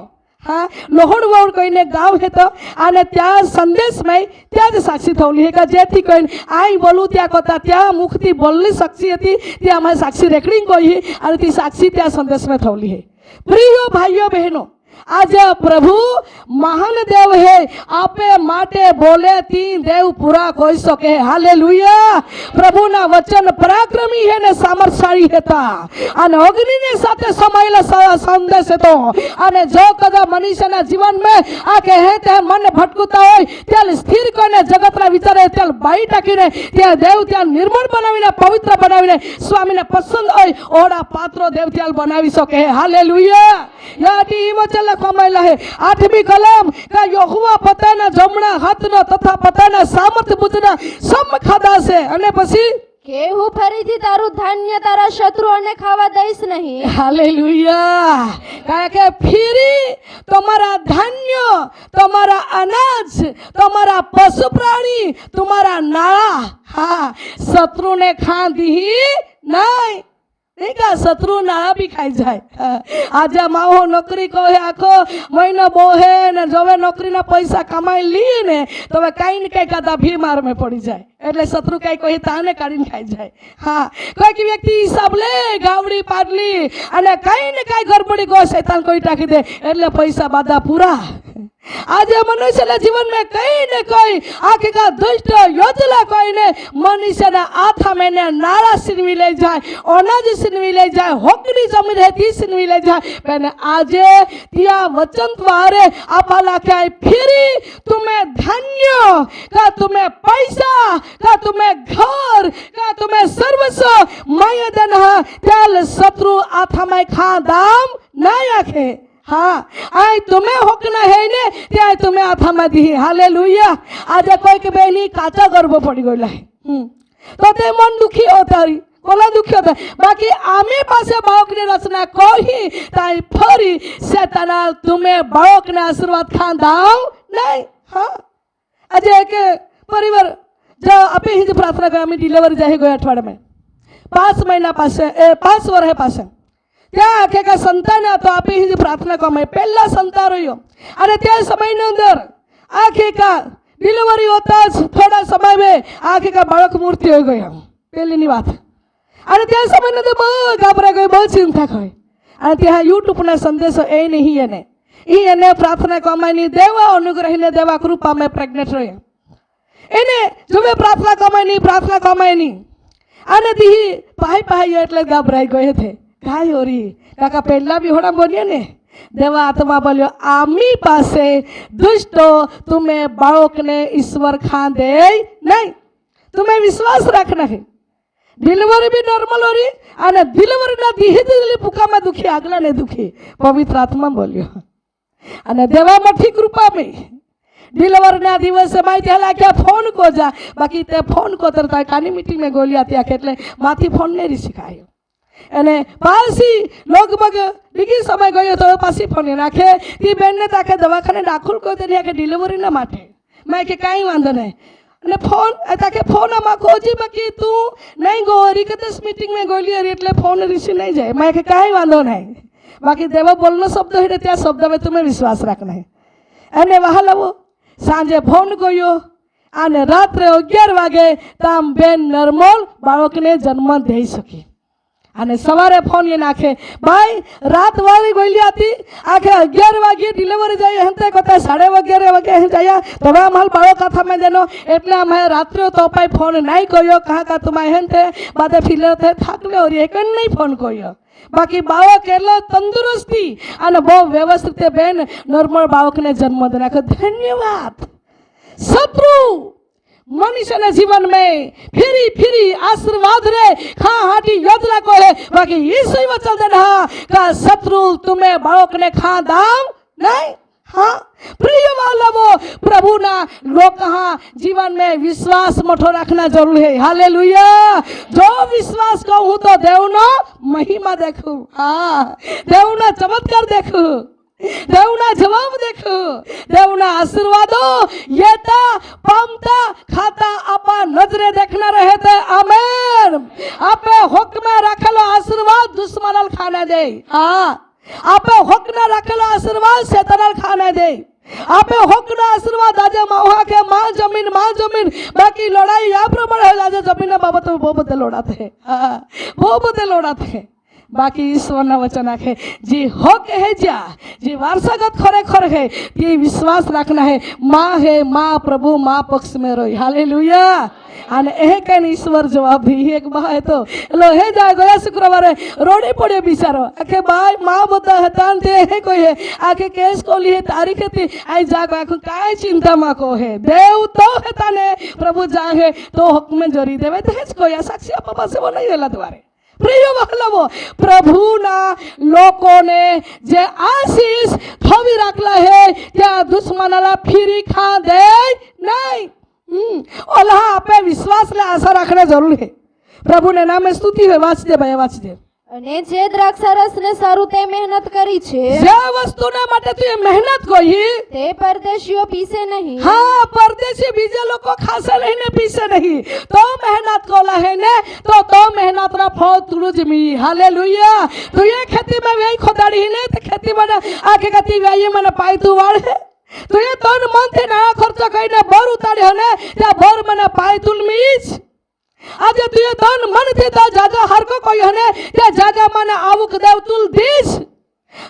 હા લોહડ વડ કહીને ગાવ હે તો અને ત્યાં સંદેશ મેં ત્યાં જ સાક્ષી થવલી હે કે જેથી કહીને આઈ બોલું ત્યાં કોતા ત્યાં મુખથી બોલની સાક્ષી હતી ત્યાં અમારે સાક્ષી રેકર્ડિંગ કહી અને તે સાક્ષી ત્યાં સંદેશ મેં થવલી હે. પ્રિય ભાઈઓ બહેનો આજે પ્રભુ મહાન દેવ હે આપે માટે બોલે તી દેવ પૂરા કોઈ શકે. હાલેલુયા. પ્રભુના વચન પરાક્રમી હે ને સામર્થશાળી હતા અને અગ્નિની સાથે સમાયેલા સંદેશ હતો અને જો કદા મનુષ્યના જીવનમાં આ કહે તે મન ભટકતા હોય ત્યારે સ્થિર કરીને જગતના વિચારે ત્યારે બાઈ ટાકીને ત્યાં દેવ ત્યાં નિર્મળ બનાવીને પવિત્ર બનાવીને સ્વામીને પસંદ હોય ઓડા પાત્રો દેવ ત્યાં બનાવી શકે. હાલેલુયા. યાદી વચન લખવામાં હે 8મી કલમ કે યહોવા પોતાના જમણા હાથનો તથા પોતાના સામર્થ બુદ્ધના સમ ખાધા છે અને પછી કે હું ફરીથી તારું ધાન્ય તારા શત્રુઓને ખાવા દઈશ નહીં. હાલેલુયા. કારણ કે ફીરી તમારા ધાન્ય, તમારા અનાજ, તમારા પશુ પ્રાણી, તમારા નાળા હા શત્રુને ખાધી નહીં. શત્રુ નાળા બી ખાઈ જાય. આજે માવો નોકરી કહે આખો મહિનો બોહે ને જવે નોકરીના પૈસા કમાઈ લઈએ ને તો હવે કઈ ને કઈ કાતા બીમાર મેં પડી જાય. એટલે શત્રુ કઈ કોઈ તાને કાઢીને ખાઈ જાય. હા, કોઈક વ્યક્તિ હિસાબ લે ગાવડી પાડલી અને કઈ ને કઈ ગરબડી ગો શૈતાન કોઈ ટાકી દે એટલે પૈસા બાદા પૂરા. આજે મનુષ્યના જીવનમાં કઈ ને કઈ આખી દુષ્ટ યોજના કોઈને મનુષ્યના આથામાં નાળા સીનવી લઈ જાય, અનાજ સીનવી લઈ જાય, હોકની જમીન રહેતી સીનવી લઈ જાય. પણ આજે ત્યાં વચન દ્વારે આપા લખ્યા ફિરી તુમે ધન્ય કા તુમે પૈસા કા તુમે ઘર કા તુમે સર્વસ્વ મયદન તેલ શત્રુ આથામાં ખા દામ ના રાખે. हाँ आई तुम्हें होकना है ने त्याय तुम्हें आथा दी. हालेलुया. आज कोई के बहनी काचा गर्भ पड़ी गई है तो ते मन दुखी होता रही कोला दुखी होता. बाकी आमे पासे बाळक ने रचना कोही ताई फरी शैताना तुम्हें बाळक ने आशीर्वाद खान दाव नहीं. हाँ आज एक परिवार जो आपे ही प्रार्थना कर आम्ही डिलिव्हरी जाही गया अठवाडिया में 5 महीना पासे 5 वर्ष पासे ત્યાં આખે સંતાન હતો. આપી જ પ્રાર્થના કરવામાં પહેલા સંતાન રહ્યો અને તે સમયની અંદર આખે ડિલિવરી હોતા જ થોડા સમયમાં આખે બાળક મૃત્યુ હોઈ ગયો. પહેલીની વાત. અને તે સમયની અંદર બહુ ગાભરાઈ ગઈ, બહુ ચિંતા થઈ. અને ત્યાં યુટ્યુબના સંદેશો એ નહીં એને પ્રાર્થના કરવામાં દેવા અનુગ્રહીને દેવા કૃપા મેં પ્રેગ્નેન્ટ રહ્યો એને જો પ્રાર્થના કમાય અને દી પાહી પાહી એટલે ગાભરાઈ ગઈ હતી. काय हो रही काका पहला भी होना बोलिए ने देवा आत्मा बोलियो आमी पासे दुष्टो तुम्हें बाळक ने ईश्वर खा दे नहीं. तुम्हें विश्वास रखना है. डिलीवरी भी नॉर्मल हो रही અને डिलीवरी ना धीरे धीरे पुका में दुखी आगला ने दुखी पवित्र आत्मा बोलियो અને देवा मठी कृपा में डिलीवरी ना दिवस में त्याला क्या फोन को जा बाकी ते फोन को तरता कानी मीटिंग में गोलिया त्या એટલે માથી ફોન નહીં શીખાયો અને પાછી લગભગ બીજી સમય ગયો તો પાછી ફોન નાખે તે બેનને તાકે દવાખાને દાખલ કરી દે કે ડિલિવરીના માટે. મેં કે કાંઈ વાંધો નહીં અને ફોન તાકે ફોન આમાં ખોજી બાકી તું નહીં ગો રીકદસ મીટિંગ में ગોલી એટલે ફોન રિસીવ નહીં જાય. મેં કે કાંઈ વાંધો નહીં બાકી દેવા બોલનો શબ્દ હોય ત્યાં શબ્દ में तुम्हें विश्वास रखना है. અને વહાલવો સાંજે ફોન ગયો અને રાત્રે 11 વાગે તામ બેન નોર્મલ બાળકને જન્મ દઈ શકી. અને સવારે ફોન એ નાખે ભાઈ રાત વાળી ગયેલી હતી આખે 11 વાગે ડિલિવરી જાય હંતે કોતા 11:30 વાગે જાય તો અમાલ બાળક હાથમાં દેનો એટલે અમે રાત્રે તો પાઈ ફોન નહીં કર્યો કહા કા તુમાય હંતે બાદે ફિલે થે થાકલે ઓરી એક નહીં ફોન કર્યો. બાકી બાળક એટલો તંદુરસ્તી અને બહુ વ્યવસ્થિત બેન નોર્મલ બાળકને જન્મ દે નાખો. ધન્યવાદ. शत्रु मनुष्य ने जीवन में फिरी फिरी आशीर्वाद रे खा हाटी योजना को है बाकी यीशु वचन देना का शत्रु तुम्हें बाळक ने खा दाम नहीं. हाँ प्रिय वालों प्रभु ना लोग कहा जीवन में विश्वास मठो रखना जरूरी है. हालेलुया. जो विश्वास कहूँ तो देव नो महिमा देखू. हाँ देव ना चमत्कार देखू, देवना जवाब देखो, देवना आशीर्वादो येता पामता खाता आपा नजरे देखना रहे थे. आमेन. आपे हुक्म रखेलो आशीर्वाद दुश्मनल खाने दे. हाँ आपे हुक्म रखेलो आशीर्वाद शैतानल खाने दे. आपे हुक्म आशीर्वाद आज माहा के मां जमीन बाकी लड़ाई या प्रमाण है. आज जमीन बाबत बहुत बदे लोड़ाते हैं. हाँ बहुत बदे लोड़ाते हैं. बाकी ईश्वरना वचन आखे जी हक है जा जी वारसागत खरेखर है ये विश्वास रखना है. माँ है माँ प्रभु माँ पक्ष में रही. हालेलुया. અને એ કઈ ઈશ્વર જવાબ દી. એક ભાઈ તો એલો હે જાય ગયા શુક્રવારે રોડી પડ્યો બિચારો આખે ભાઈ માં બધા હતા તે હે કોઈ હે આખે કેસ કોલી હે તારીખ હતી આઈ જાગો આખું કાંઈ ચિંતામાં કો હે દેવ તો હે તને પ્રભુ જાહે તો હુકમે જરી દેવે તે જ કોઈ આ સાક્ષી આપવા પાસે નહીં વેલા દ્વારે. પ્રિય વહાલવો પ્રભુના લોકોને જે આશીષ થવી રાખલા હે ત્યાં દુશ્મનાલા ફીરી ખા દે નહીં. ओला आपे विश्वास ले आशा रखना जरूर है. प्रभु ने नाम में स्तुति है. वाच दे भाई वाच दे. અને જે દ્રાક્ષારસ ને સારું તે મહેનત કરી છે જે વસ્તુના માટે તું મહેનત કરી તે પરદેશીઓ પીસે નહીં. हाँ परदेशी बीजे लोग को खासे नहीं ने पीसे नहीं तो मेहनत कोला है ने तो मेहनत रा फल तुरु जमी. हालेलुया. तो ये खेती में वही खोदाड़ी ने तो खेती में आके गति वही मैंने पाई तू वाड़ है तो ये तन मन थे ना खर्च कहीं बर उतारे ने त्या बर मैंने पायतुल मीच आज तुझे दोन मन थी तो जागा हर को कोई हने त्या जागा माने आवुक देव तुल दीस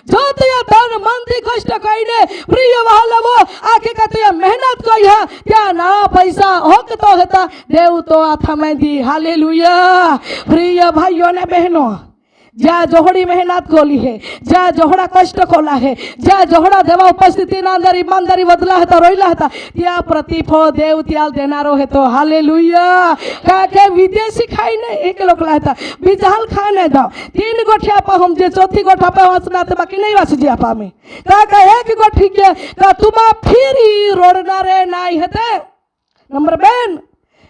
जो तुझे दोन मन थी कष्ट कोई ने प्रिय वहालवो आखे का तुझे मेहनत कोई है त्या ना पैसा होक तो होता देव तो आथा में दी हालेलुया प्रिय भाइयों ने बहनों ज्या जोहड़ी मेहनत कोली है ज्या जोहड़ा कष्ट कोला है ज्या जोहड़ा देवा उपस्थिति ना अंदर ईमानदारी बदला है तो रोइला है त्या प्रतिफल देव त्याल देनारो है तो हालेलुया का के विदेशी खाई ने एक लोग लाता बिजहाल खाने दो तीन गोठिया पा हम जे चौथी गोठा पे वासना ते बाकी नहीं वास जिया पा में का एक गोठी के का तुमा फिरी रोडना रे नाई हते नंबर बेन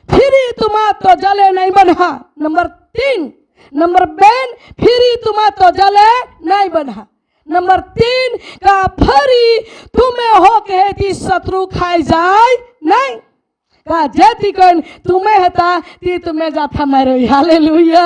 फिरी तुमा तो जले नहीं बना नंबर 3 नंबर बेन फिरी तुमा तो जले नहीं बना नंबर 3 का फरी तुम्हें हो कहती शत्रु खाई जाए नहीं का जेती कौन तुम्हें हता ती तुम्हें जाता मेरे हालेलुया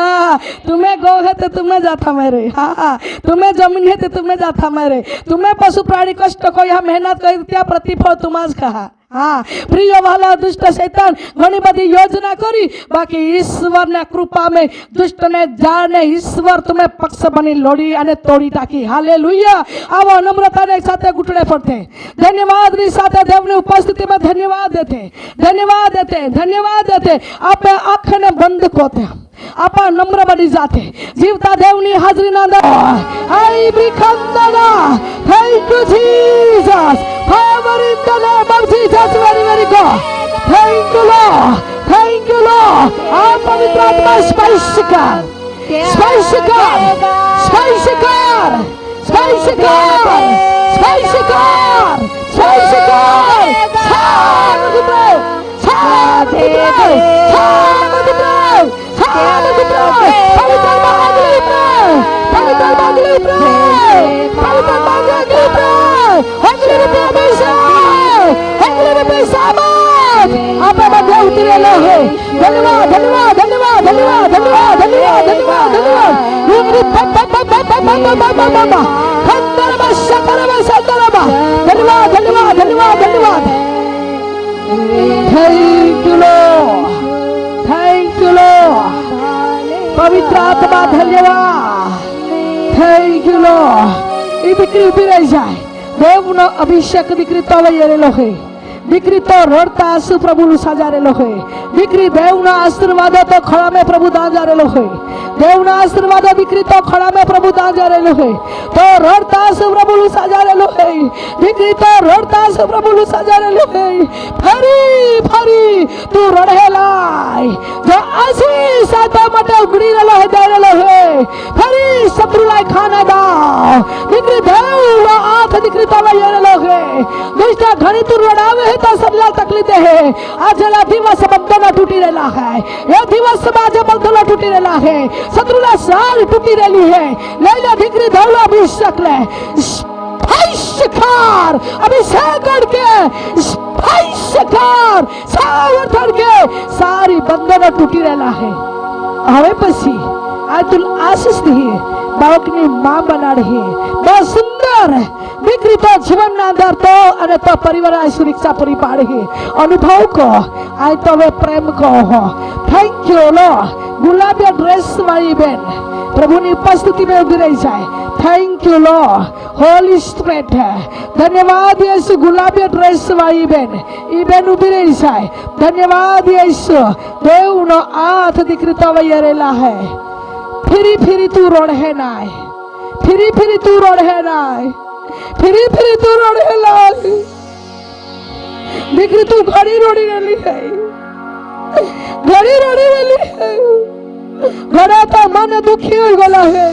तुम्हें गौ है तो तुम्हें जाता मेरे हाँ तुम्हें जमीन है तो तुम्हें जाता मेरे तुम्हें पशु प्राणी कष्ट को यहाँ मेहनत कर त्या प्रतिफल तुम्हाज कहा हाँ प्रिय वाला दुष्ट शैतान घनी बड़ी योजना करी बाकी ईश्वर ने कृपा में दुष्ट ने जाने ईश्वर तुम्हें पक्ष बनी लोड़ी अने तोड़ी टाकी हालेलुया आवो नम्रता ने साथे घुटने पड़ते धन्यवाद री साथे देव ने उपस्थिति में धन्यवाद देते आपे आँख ने बंद कोते आपा नम्र बनी जाते जीवता देवनी हाजरी ना दे आई भी खंदना thank you Jesus power in the name of Jesus very God thank you Lord आप पवित्र आत्मा स्पर्श धन्यवाद थैंक यू लॉर्ड पवित्र आत्मा धन्यवाद थैंक यू लॉर्ड ई दीकरी उभी रही जाए देवनो अभिषेक दीकरी तो येरेलो है दीकरी तो रड़ता आंसू प्रभु नु सजारेलो है दीकरी देवना आशीर्वाद तो खड़ा में प्रभु दान जारेलो है देवना आशीर्वाद दीकरी तो खड़ा में प्रभु दान जारेलो है तो रड़ता आंसू प्रभु नु सजारेलो है दीकरी तो रड़ता आंसू प्रभु नु सजारेलो है फरी तू रड़ेलाई जो आशीष साता मटे उगड़ी रेलो है देरेलो है फरी शत्रु लाई खाना दाओ दीकरी देवना आंख दीकरी तो येरेलो है दुष्ट घणी तू रड़ावे है तो सबला तकलीफ है आज ला दिवस बंधन टूटी रेला है ये दिवस बाजे बंधन टूटी रेला है शत्रुला साल टूटी रेली है लेला दीकरी धौला अभिषेक ले स्पाइशकार अभिषेक करके स्पाइशकार सावधान के सारी बंधन टूटी रेला है હવે પછી આ તું આશીષ દી બાળકની માં બનાડી બહુ સુંદર દીકરી તો જીવનના અંદર તો અને તો પરિવારની સુરક્ષા પૂરી પાડી અનુભવ કો આ તો હવે પ્રેમ કો થેન્ક યુ લॉर्ड ગુલાબી ડ્રેસ વાળી બેન પ્રભુની ઉપસ્થિતિ में ઉભી રહી જાય thank you lord holy spirit धन्यवाद यीशु गुलाबी ड्रेस वाली बेन ई बेन उभी रही जाए धन्यवाद यीशु देवनो हाथ दीकरी तो येरेला है फिरी तू रोड़े नाय फिरी तू रोड़े नाय फिरी तू रोड़े लाय दीकरी तू घड़ी रोड़ी रेली है घड़ी रोड़ी रेली है घड़ा तो मन दुखी हो गला है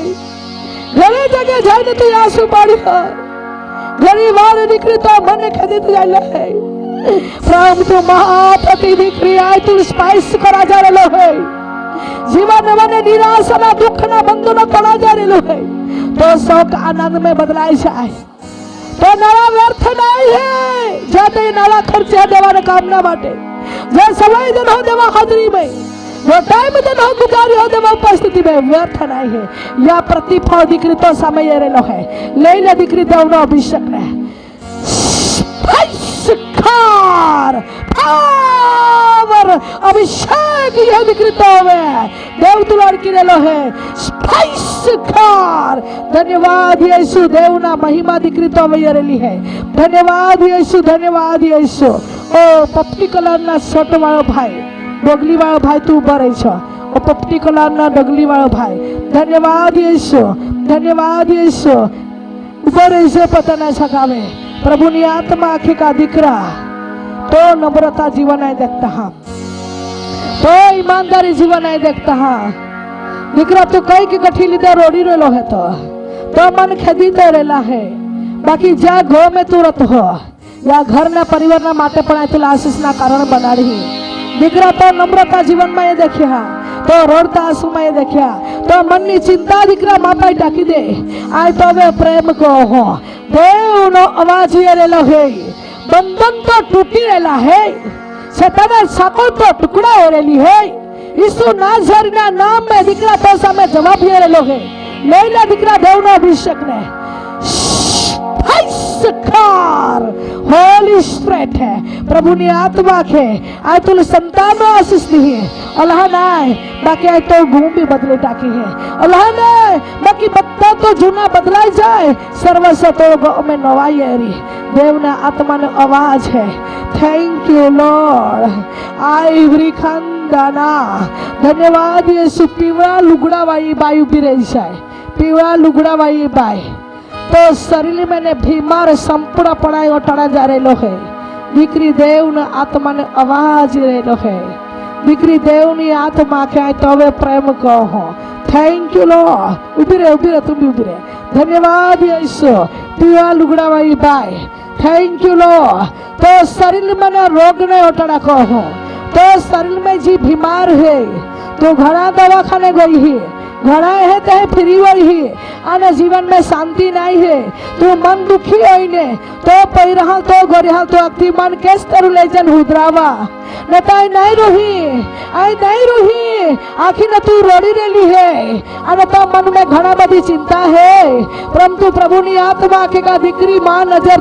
घणी जगह जाने तू आंसू पाड़ी घणी बार निकली तो मन खदित जाइला है फ्रॉम तू महाप्रति निकली आय तू स्पाइस करा जा रेलो है जीवन में निराशा ना दुख ना बंधन तोड़ा जा रेलो है तो शोक आनंद में बदलाय जाए तो नया व्यर्थ नहीं है जाते नया खर्चा देवाने कामना बाटे जे समय दिन हो देवा हाजरी में जो टाइम दिन हो गुजारी हो देवा उपस्थिति में व्यर्थ नहीं है या प्रतिफल दीकरी तो समय येरेलो है लेले दीकरी देवनो अभिषेक ने पावर અભિષેક એ દીકરી તો હવે દેવ તું લડકી રહેલો હે સ્પાઈસ ખાર ધન્યવાદ યેસુ દેવના મહિમા દીકરી તો હવે રહેલી હે ધન્યવાદ યેસુ ઓ પપ્પી કલરના શર્ટ વાળો ભાઈ ડોગલી વાળો ભાઈ તું ઉભા રહી છો ઓ પપ્પી કલરના ડોગલી વાળો ભાઈ ધન્યવાદ યેસુ ઉભા રહી છે પોતાના સગાવે પ્રભુની આત્મા આખી કા દીકરા तो नम्रता जीवन नहीं देखता हाँ तो ईमानदारी जीवन नहीं देखता हाँ दीकरा तू कई की गठी लीधे रोड़ी रेलो है तो मन खेदी तो रेला है बाकी जा घो में तू रत हो या घर ना परिवार ना माटे पड़ाए तो आशीष ना कारण बना रही दीकरा तो नम्रता जीवन में ये देखिए हाँ तो रोडता आंसू में ये देखिया तो मन नी चिंता दीकरा मापा टाकी दे आय तो वे प्रेम को हो देव नो आवाज ये रेलो है बंधन तो टूटी रहेला है शैताना साकोल तो टुकड़ा हो रही है यीशु नाज़रीना नाम में दीकरा तो सामे जवाब ये रेलो है लेला दीकरा देवनो अभिषेक ने होली स्पिरिट है प्रभु ने आत्मा के आय तुल संतान आशीष दी है अल्लाह ने बाकी आय तो घूम भी बदले टाकी है अल्लाह ने बाकी बत्ता तो जूना बदलाई जाए सर्वस्व तो गौ में नवाई एरी देव ने आत्मा ने आवाज है थैंक यू लॉर्ड आई वृखंदना धन्यवाद यीशु पीवड़ा लुगड़ा वाई बाई उभी रही है पीवड़ा लुगड़ा वाई बाई तो शरीर में ने बीमार संपूर्ण पड़ाई ओटाड़ा जा रहे है दीकरी देव ने आत्मा ने आवाज रेलो है दीकरी देव ने आत्मा के आए तो वे प्रेम को हो थैंक यू लॉर्ड उभी रे तुम भी उभी रे धन्यवाद यीशु पीवा लुगड़ा वाई बाय थैंक यू लॉर्ड तो शरीर में ने रोग ने ओटाड़ा को हो तो शरीर में जी बीमार है तो घना दवाखाने गई है घना है ते फ्री हुई है आने जीवन में शांति नहीं है तू मन दुखी होई ने तो पैरहा तो गोरिहा तो अक्ति मन केस तरु लेजन हुद्रावा नताई नहीं रोही आखिर न तू रोड़ी रेली है अने तो मन में घना बड़ी चिंता है परंतु प्रभु ने आत्मा के का दीकरी मां नजर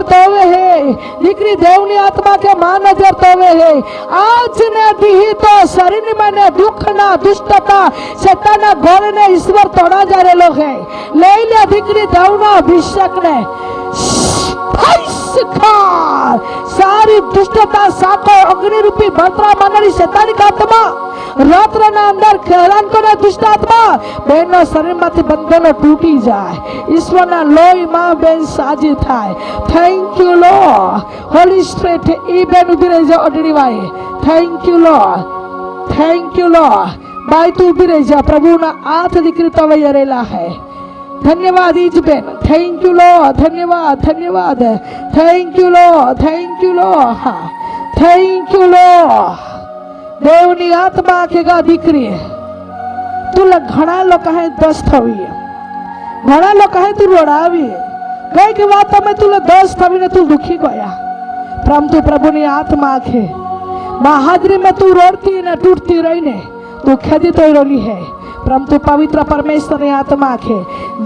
तोवे है दीकरी देव ने आत्मा के मां नजर तोवे है आज ने दी तो शरीर में ने दुख ना दुष्टता शैतान घोर ने ईश्वर तोड़ा जा रेलो है ले ले दीकरी देव ना अभिषेक ने सारी दुष्टता साको अग्नि रूपी मंत्रा माननी शैतानिक आत्मा रात्र ना अंदर खेलान को ना दुष्ट आत्मा बेनो शरीर माथी बंधनो टूटी जाए ईश्वर ना लोई मां बेन साजी थाय thank you lord holy spirit ई बेन उभी रही जा ओडड़ी वाई थैंक यू लॉर्ड बाई तू उभी रही जा प्रभु ना हाथ दीकरी तो वयरेला है धन्यवाद is Ben thank you Lord धन्यवाद थैंक यू लॉर्ड देवनी आत्मा के गा दीकरी तुला घना लोक है दस्त हवी घना लोक है तू रोडावी कई की बात में तुला दस्त हवी ने तू दुखी गया परंतु प्रभु ने आत्मा के महाहाजरी में तू रोड़ती ने टूटती रही ने तू खेदी तो रोली है परंतु पवित्र परमेश्वर ने आत्मा के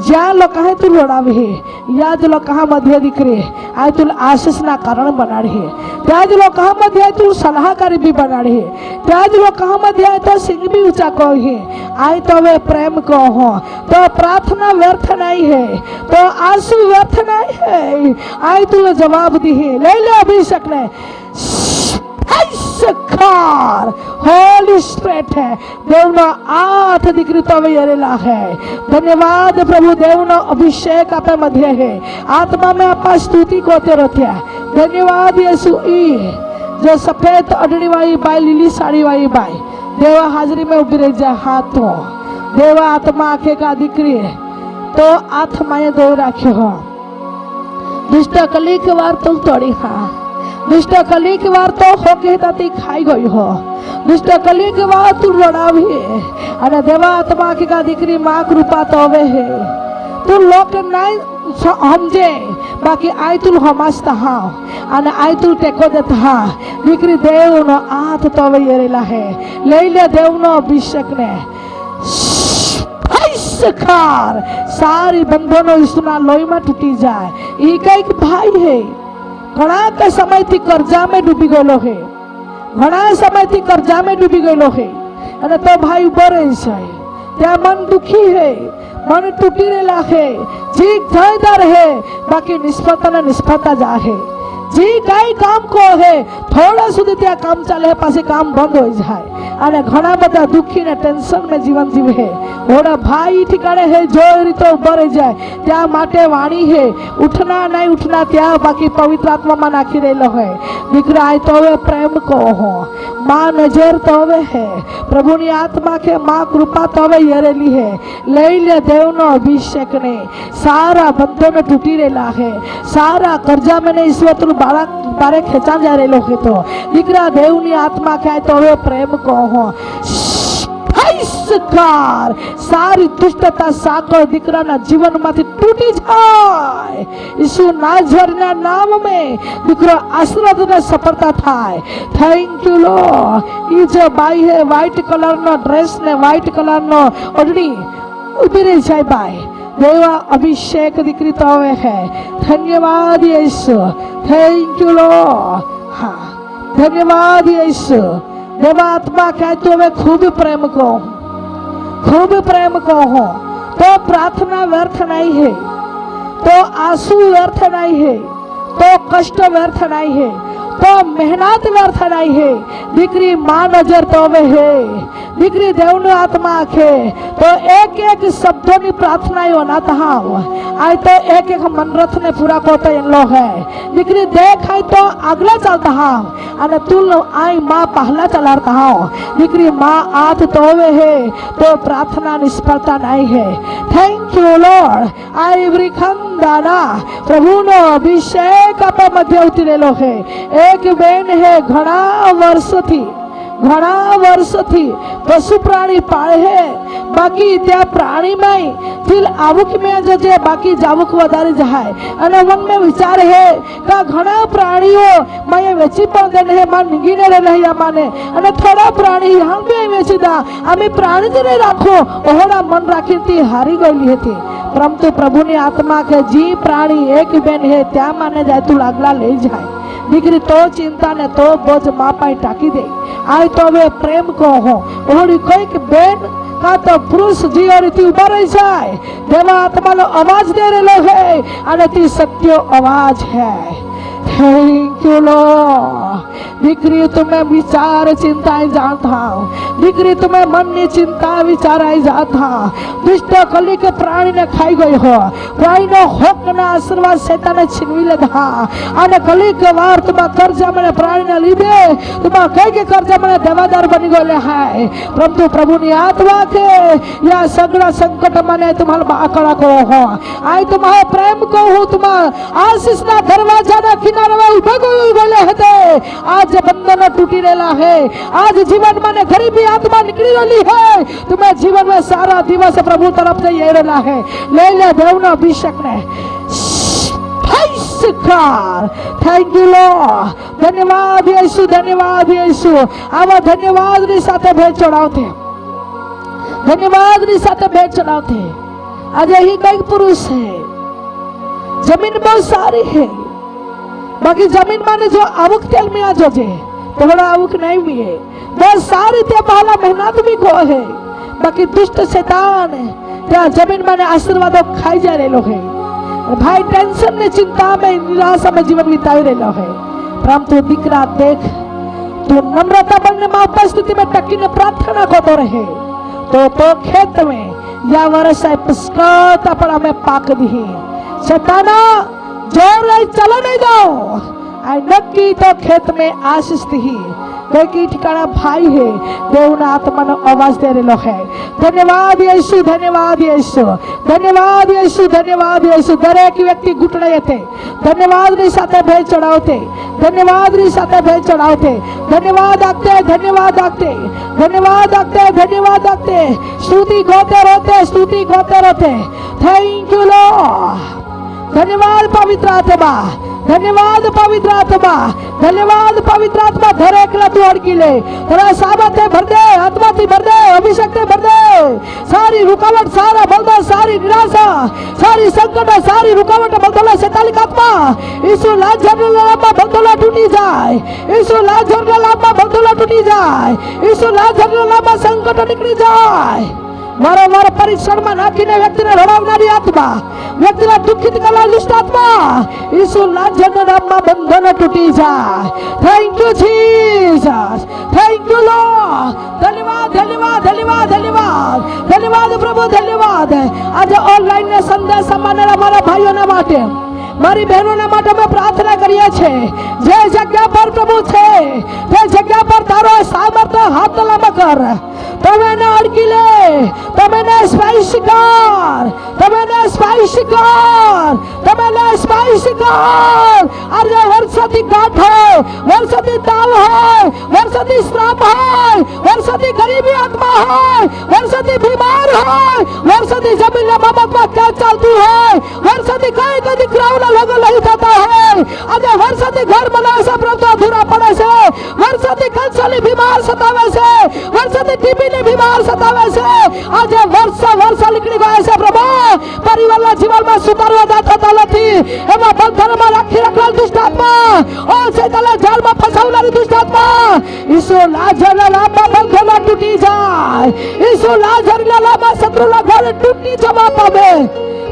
ज्या लोग है तू रोड़ावी है याद लोग कहा मध्य दिखरे आय तू आशीष ना कारण बना रही है त्याज लोग कहा मध्य आय तू सलाहकारी भी बना रही है त्याज लोग कहा मध्य आय तो सिंह भी ऊंचा को है आय तो वे प्रेम को हो तो प्रार्थना व्यर्थ नहीं है तो आंसू व्यर्थ नहीं है आय तू जवाब दी है ले ले अभिषेक ने होली स्पिरिट है देवनो आठ दीकरी तो वयरेला है धन्यवाद प्रभु देवनो अभिषेक आपे मध्य है आत्मा में आपा स्तुति कोते रहते धन्यवाद यीशु ई जो सफेद अडड़ी वाली बाई लीली साड़ी वाली बाई देवा हाजरी में उभी रही जा हाथों देवा आत्मा के का दीकरी तो आत्मा ये दो राखी हो दुष्ट कली के वार तुम तोड़ी हाँ दुष्ट कली की बार तो हो के ताती खाई गई हो दुष्ट कली की बार तू रोड़ावी है अरे देवा आत्मा की का दीकरी मां कृपा तो वे है तू लोग नहीं समझे बाकी आय तू हमसता हाँ अने आय तू टेको देता हाँ दीकरी देव नो आथ तो वे येरेला है ले ले देव नो अभिषेक ने खार सारी बंधनों इसना लोई में टूटी जाए एक भाई है घना के समय थी कर्जा में डूबी गलो है ઘણા સમયથી કરજામાં ડૂબી ગયેલો છે અને તો ભાઈ ઉભો રહે છે, ત્યાં મન દુખી હે, મન તૂટી રહેલા હે, જી જયદાર હે, બાકી નિષ્ફળતા નિષ્ફળતા જા હે, જી કઈ કામ કો હે થોડા સુધી ત્યાં કામ ચાલે પછી કામ બંધ હોઈ જાય અને ઘણા બધા દુખી ને ટેન્શન में જીવન જીવે હે। ઓડા ભાઈ ઠिकाणे હે જો રીતો ઉભો રહી જાય ત્યાં માટે વાણી હે ઉઠના નહીં ઉઠના ત્યાં બાકી પવિત્ર આત્મામાં નાખી રહેલો હે। દીકરા આય તો હવે પ્રેમ કહો હો, माँ नजर तो હવે હે, પ્રભુની આત્મા કે माँ કૃપા તો હવે યરેલી હે, લઈ લે દેવનો અભિષેક ને, સારા બંધનો તૂટી રહેલા હે, સારા કરજા મને ઈશ્વર બાળક બારે ખેંચા जा રહેલો હે તો દીકરા દેવની આત્મા ખાય તો હવે પ્રેમ કહો હો। કાર સારી દુષ્ટતા સાકળ દીકરાના જીવનમાંથી તૂટી જાય, ઈસુ નાઝરેના નામમાં દીકરો આશીર્વાદ અને સફળતા થાય। Thank you લॉर्ड। ઈ જે બાઈ હે વ્હાઈટ કલરનો ડ્રેસ ને વ્હાઈટ કલરનો ઓઢણી ઉભી રહી જાય બાઈ, દેવા અભિષેક દીકરી તો હવે હે। ધન્યવાદ યીशु, થેન્ક યુ લॉर्ड। हाँ धन्यवाद यीशु। देवा आत्मा कहते हुए खूब प्रेम को, खूब प्रेम को हो तो प्रार्थना व्यर्थ नहीं है, तो आंसू व्यर्थ नहीं है, तो कष्ट व्यर्थ नहीं है, तो मेहनत व्यर्थ नहीं है। दीकरी मां नजर तो वे है, दीकरी देवनो आत्मा आखे तो एक एक शब्दों की प्रार्थना होना हाँ आय तो एक एक मनरथ ने पूरा करते इन लोग है। दीकरी देख आई तो अगला चलता हाँ अने तुल आई माँ पहला चलाता हाँ। दीकरी माँ आत तो वे है तो प्रार्थना निष्फलता नहीं है। Thank you lord. आई एवरी खंदाना प्रभु नो अभिषेक आप मध्य उतरेलो है। एक बेन है घना वर्ष थी पशु प्राणी पाळे है, बाकी त्या प्राणी में तिल आवक में जजे बाकी जावक वधारे जाए अने मन में विचार है का घना प्राणीओ मैं वेची पण देने है मान निगीने रे नहीं माने अने थोड़ा प्राणी हम भी वेची दा आमी प्राणी ज नहीं राखो ओहड़ा मन राखी ती हारी गईली हती। परंतु प्रभु ने आत्मा के जी प्राणी एक बेन है त्या माने जाए तू लागला ले जाए। दीकरी तो चिंता ने तो बोझ माँ पाई टाकी दे। आय तो वे प्रेम को हो ओहड़ी कोई बेन का तो पुरुष जी और ती उभा रही जाए। देवा आत्मा नो आवाज दे रेलो है अने ती सत्य आवाज है। Thank you Lord. दीकरी तुम्हें विचार चिंताएं जानता, दीकरी तुम्हें मन ने चिंता विचार जाता। दुष्ट कली के प्राणी ने खाई गई हो, प्राणी नो होक ना आशीर्वाद शैतान ने छीनवी लेधा अने कली के वार तुम्हारा कर्जा मने प्राणी ने लीधे तुम्हारा कई के कर्जा मने देवादार बनी गए है। परंतु प्रभु ने आत्मा के या सगड़ा संकट मने तुम्हारा आकड़ा को हो आई तुम्हारा प्रेम को हो तुम्हारा आशीष ना दरवाजा ना किनारे उभे गए हते आज बंधन टूटी रहेला है। आज जीवन में गरीबी आत्मा निकली रही है, तुम्हें जीवन में सारा दिवस प्रभु तरफ से ये रहला है। ले ले देवना अभिषेक ने थैंक यू लॉर्ड। धन्यवाद यीशु, धन्यवाद यीशु। आवा धन्यवाद नी साथे भेट चढ़ावते, धन्यवाद नी साथे भेट चढ़ावते। आज यही कई पुरुष है, जमीन बहुत सारी है बाकी जमीन माने जो आवक तेल में आ जोजे थोड़ा आवक नहीं भी है, बहुत सारी ते पहला मेहनत भी को है बाकी दुष्ट शैतान त्या जमीन माने आशीर्वाद खाई जा रहे लोग है। भाई टेंशन ने चिंता में निराशा में जीवन बिताई रहे है। परंतु दीकरा देख तू नम्रता बनने में उपस्थिति में टकी ने प्रार्थना करते रहे तो खेत में या वर्ष पुष्कत अपना में पाक दी शैताना जोर चलो नहीं जाओ आई नक्की तो खेत में आशीष थी कोई ठिकाना भाई है देवना आत्मा ने आवाज दे रहे है। धन्यवाद यीशु, धन्यवाद यीशु, धन्यवाद यीशु, धन्यवाद यीशु। दरेक व्यक्ति घुटने थे धन्यवाद नी साथे भेट चढ़ावते, धन्यवाद नी साथे भेट चढ़ावते। धन्यवाद आखते, धन्यवाद आखते, धन्यवाद आखते, धन्यवाद आखते। स्तुति गाते रहते, स्तुति गाते रहते। Thank you Lord. धन्यवाद पवित्र आत्मा, धन्यवाद पवित्र आत्मा, धन्यवाद पवित्र आत्मा। धरे एकला तू अड़की ले तेरा साबत भर दे, आत्मा थी भर दे, अभिषेक से भर दे। सारी रुकावट, सारा बलदा, सारी निराशा, सारी संकट, सारी रुकावट बलदोला शैतानिक आत्मा यीशु नाम बलदोला टूटी जाए। જાય. ઈસુ લાજરના લાંબા બંધનો તૂટી જાય. ઈસુ લાજરના લાંબા સંકટો નીકળી જાય. વારંવાર પરીક્ષણમાં નાખીને વ્યક્તિને રડાવનારી આત્મા, વ્યક્તિને દુઃખિત કરનારી દુષ્ટ આત્મા, ઈસુ લાજરના નામમાં બંધનો તૂટી જાય. Thank you Jesus, thank you lord. ધન્યવાદ ધન્યવાદ ધન્યવાદ ધન્યવાદ ધન્યવાદ પ્રભુ, ધન્યવાદ. આજે ઓનલાઈન ને સંદેશ સાંભળનારા મારા ભાઈઓના માટે, મારી બહેનોના માટે અમે પ્રાર્થના કરીએ છીએ. જે જગ્યા પર પ્રભુ છે તે જગ્યા પર તારો સામર્થ્ય હાથ લાંબા કર. તમે એને અડકી લે, તમે એને સ્પર્શ કર, તમે એને સ્પર્શ કર, તમે એને સ્પર્શ કર. આજે વર્ષોથી ગાંઠ હોય, વર્ષોથી તાવ હોય, વર્ષોથી શ્રમ હોય, વર્ષોથી ગરીબી આત્મા હોય, વર્ષોથી બીમાર હોય, વર્ષોથી જમીનના બાબતમાં ક્યાં ચાલતું હોય, વર્ષોથી કઈ કઈ દીકરાઓના લગ્ન નહીં થતા હોય, આજે વર્ષોથી ઘર બનાવે છે પરંતુ અધૂરા પડે છે, વર્ષોથી કેન્સરની બીમાર સતાવે છે, વર્ષોથી ટીબીની બીમાર સતાવે છે. આજે વર્ષો નીકળી ગયા છે પ્રભુ, પરિવારના જીવનમાં સુધારવા થતા નથી. એમાં બંધનમાં રાખી રાખેલ દુષ્ટ આત્મા, ઓ શૈતાને જાળમાં ફસાવનારી દુષ્ટ આત્મા, ઈસુ લાજરના લાંબા બંધનો તૂટી જાય. ઈસુ લાજરના લાંબા શત્રુના ઘર તૂટી જવા પામે.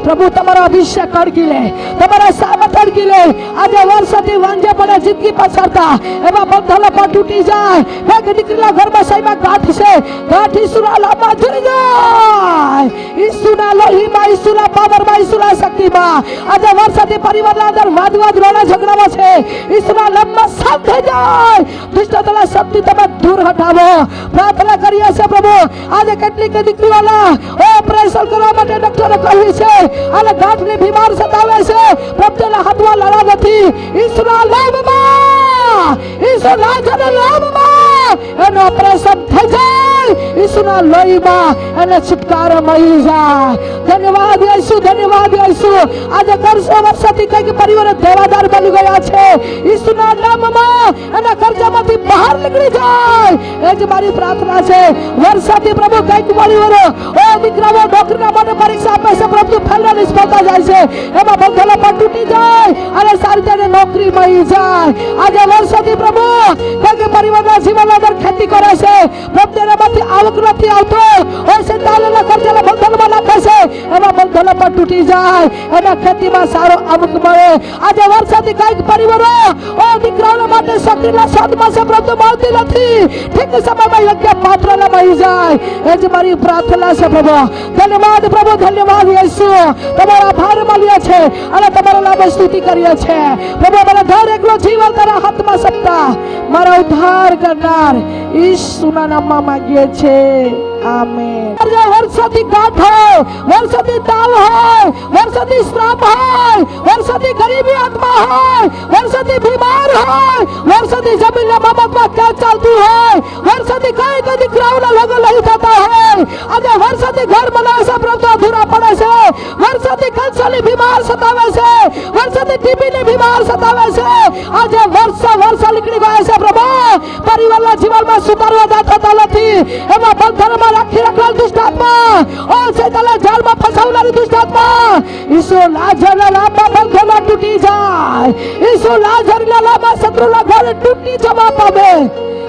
પ્રભુ તમારો અભિષેક અડકી લે, તમારા સામર્થ્ય અડકી લે. આજે વર્ષોથી વાંજે પડે જિંદગી પસારતા એવા બંધનો પણ તૂટી જાય. એક દીકરીના ઘરમાં સહીમાં ગાંઠ છે, ગાંઠ ઈસુના લાંબા જરી જાય. ઈસુના લોહીમાં, ઈસુના પાવરમાં, ઈસુના શક્તિમાં. આજે વર્ષોથી પરિવારના અંદર વાદવાદ રોડા ઝઘડામાં છે, ઈસુના લાંબા શાંત થઈ જાય. દુષ્ટતાના શક્તિ તમે દૂર હટાવો. પ્રાર્થના કરીએ છીએ પ્રભુ. આજે કેટલીક દીકરીઓના ઓપરેશન કરવા માટે ડોક્ટરે કહ્યું છે અને ગાંઠની બીમાર સતાવે છે, પ્રભુના હાથમાં લડા નથી. ઈસુના નામમાં, ઈસુના નામમાં એનો ઓપરેશન થઈ જાય. ઈસુના લોહીમાં એને છુટકારો મળી જાય. ધન્યવાદ ઈસુ, ધન્યવાદ ઈસુ. આજે વર્ષો વર્ષોથી કઈક પરિવાર દેવાદાર બની ગયા છે, ઈસુના નામમાં એના કર્જામાંથી બહાર નીકળી જાય. એ જ મારી પ્રાર્થના છે. વર્ષોથી પ્રભુ કઈક પરિવારો દીકરાઓ નોકરીના માટે પરીક્ષા આપે છે પરંતુ ફેલ નિષ્ફળતા જાય છે, એમાં બંધનો પણ તૂટી જાય અને સારી રીતે નોકરી મળી જાય. આજે વર્ષોથી પ્રભુ કઈક પરિવારના જીવનના અંદર ખેતી કરે છે, પ્રભુ એનામાંથી આવક નથી આવતો, શૈતાનના કર્જાના બંધનમાં નાખે છે, એમાં બંધનો પણ તૂટી જાય, એના ખેતીમાં સારો આવક મળે. આજે વર્ષોથી કઈક પરિવારો દીકરાઓના માટે છોકરીના શોધમાં છે પરંતુ મળતી નથી, ઠીક સમયમાં યોગ્ય પાત્રને મળી જાય. એ જ મારી પ્રાર્થના છે પ્રભુ. ધન્યવાદ પ્રભુ, ધન્યવાદ ઈસુ. તમારા આભાર માનીએ છે અને તમારા નામે સ્તુતિ કરીએ છે પ્રભુ. મને દર એકલો જીવન તારા હાથમાં સત્તા મારા ઉદ્ધાર કરનાર ઈસુના નામમાં માંગીએ છે. આમેન. વર્ષોથી ગાંઠ હોય, વર્ષોથી તાવ હોય, વર્ષોથી શ્રમ હોય, વર્ષોથી ગરીબી આત્મા હોય, વર્ષોથી બીમાર હોય, વર્ષોથી જમીનના બાબતમાં ક્યાં ચાલતું હોય, વર્ષોથી કઈ કઈ દીકરાઓના લગ્ન નહીં થતા હોય, આજે વર્ષોથી ઘર બનાવે છે પરંતુ અધૂરા પડે છે, વર્ષોથી કેન્સરની બીમાર સતાવે છે, વર્ષોથી ટીબીની બીમાર સતાવે છે. આજે વર્ષો નીકળી ગયા છે પ્રભુ, પરિવારના જીવનમાં સુધારવા થતા નથી. એમાં બંધનમાં રાખી રાખેલ દુષ્ટ આત્મા, ઓ શૈતાને જાળમાં ફસાવનારી દુષ્ટ આત્મા, ઈસુ લાજરના લાંબા બંધનો તૂટી જાય. ઈસુ લાજરના લાંબા શત્રુના ઘર તૂટી જવા પામે.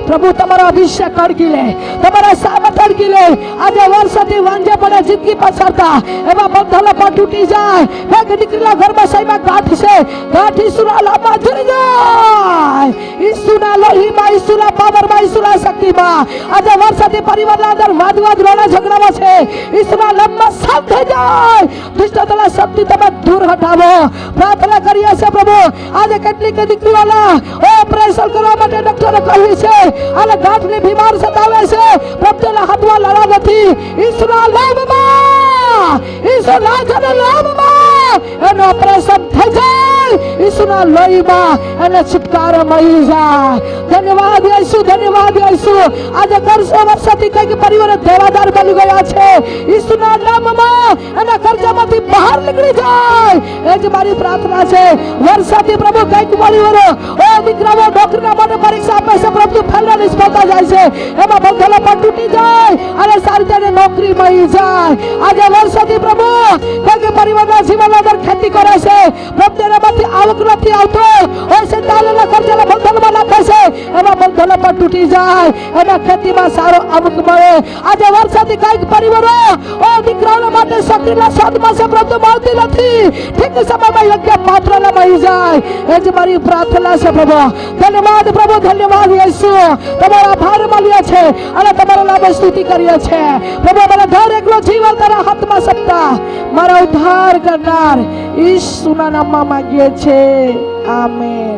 પ્રભુ તમારો અભિષેક અડકી લે, તમારા સામર્થ્ય અડકી લે. આજે વર્ષોથી વાંજે પડે જિંદગી પસારતા એવા બંધનો પણ તૂટી જાય. એક દીકરીના ઘરમાં સહીમાં ગાંઠ છે, ગાંઠ ઈસુના લાંબા જરી જાય. ઈસુના લોહીમાં, ઈસુના પાવરમાં, ઈસુના શક્તિમાં. આજે વર્ષોથી પરિવારના અંદર વાદવાદ રોડા ઝઘડામાં છે, ઈસુના નામમાં શાંત થઈ જાય. દુષ્ટતાના શક્તિ તમે દૂર હટાવો. પ્રાર્થના કરીએ છીએ પ્રભુ. આજે કેટલીક દીકરીઓના ઓપરેશન કરવા માટે ડોક્ટરે કહ્યું છે અને ગાંઠની બીમાર સતાવે છે, પ્રભુના હાથમાં લડા નથી. ઈસુના નામમાં, ઈસુના નામમાં એનો ઓપરેશન થઈ જાય. ઈસુના લોહીમાં એને છુટકારો મળી જાય. ધન્યવાદ ઈસુ, ધન્યવાદ ઈસુ. આજે વર્ષોથી કઈક પરિવાર દેવાદાર બની ગયા છે, ઈસુના નામમાં એના કર્જામાંથી બહાર નીકળી જાય. એ જ મારી પ્રાર્થના છે. વર્ષોથી પ્રભુ કઈક પરિવારો દીકરાઓ નોકરીના માટે પરીક્ષા આપે છે પરંતુ ફેલ નિષ્ફળતા જાય છે, એમાં બંધનો પણ તૂટી જાય અને સારી રીતે નોકરી મળી જાય. આજે વર્ષોથી પ્રભુ કઈક પરિવારના જીવનના અંદર ખેતી કરે છે, પ્રભુ એનામાંથી આવક નથી આવતો, શૈતાનના કર્જાના બંધનમાં નાખે જાય, એના ખેતીમાં સારો આવક મળે. આજે વરસાદી કંઈક પરિવારો દીકરાઓના માટે શક્તિના સાધમાં છે પરંતુ મળતી નથી. ઠીક સમયમાં યોગ્ય પાત્રને મળી જાય. એ જ મારી પ્રાર્થના છે પ્રભુ. ધન્યવાદ પ્રભુ, ધન્યવાદ યેસુ. તમારા આભાર માનીએ છે અને તમારા નામે સ્તુતિ કરીએ છે પ્રભુ. મારા ઘર એકલો જીવન તારા હાથમાં સત્તા, મારા ઉદ્ધાર કરનાર ઈસુના નામમાં માંગીએ છે. આમેન.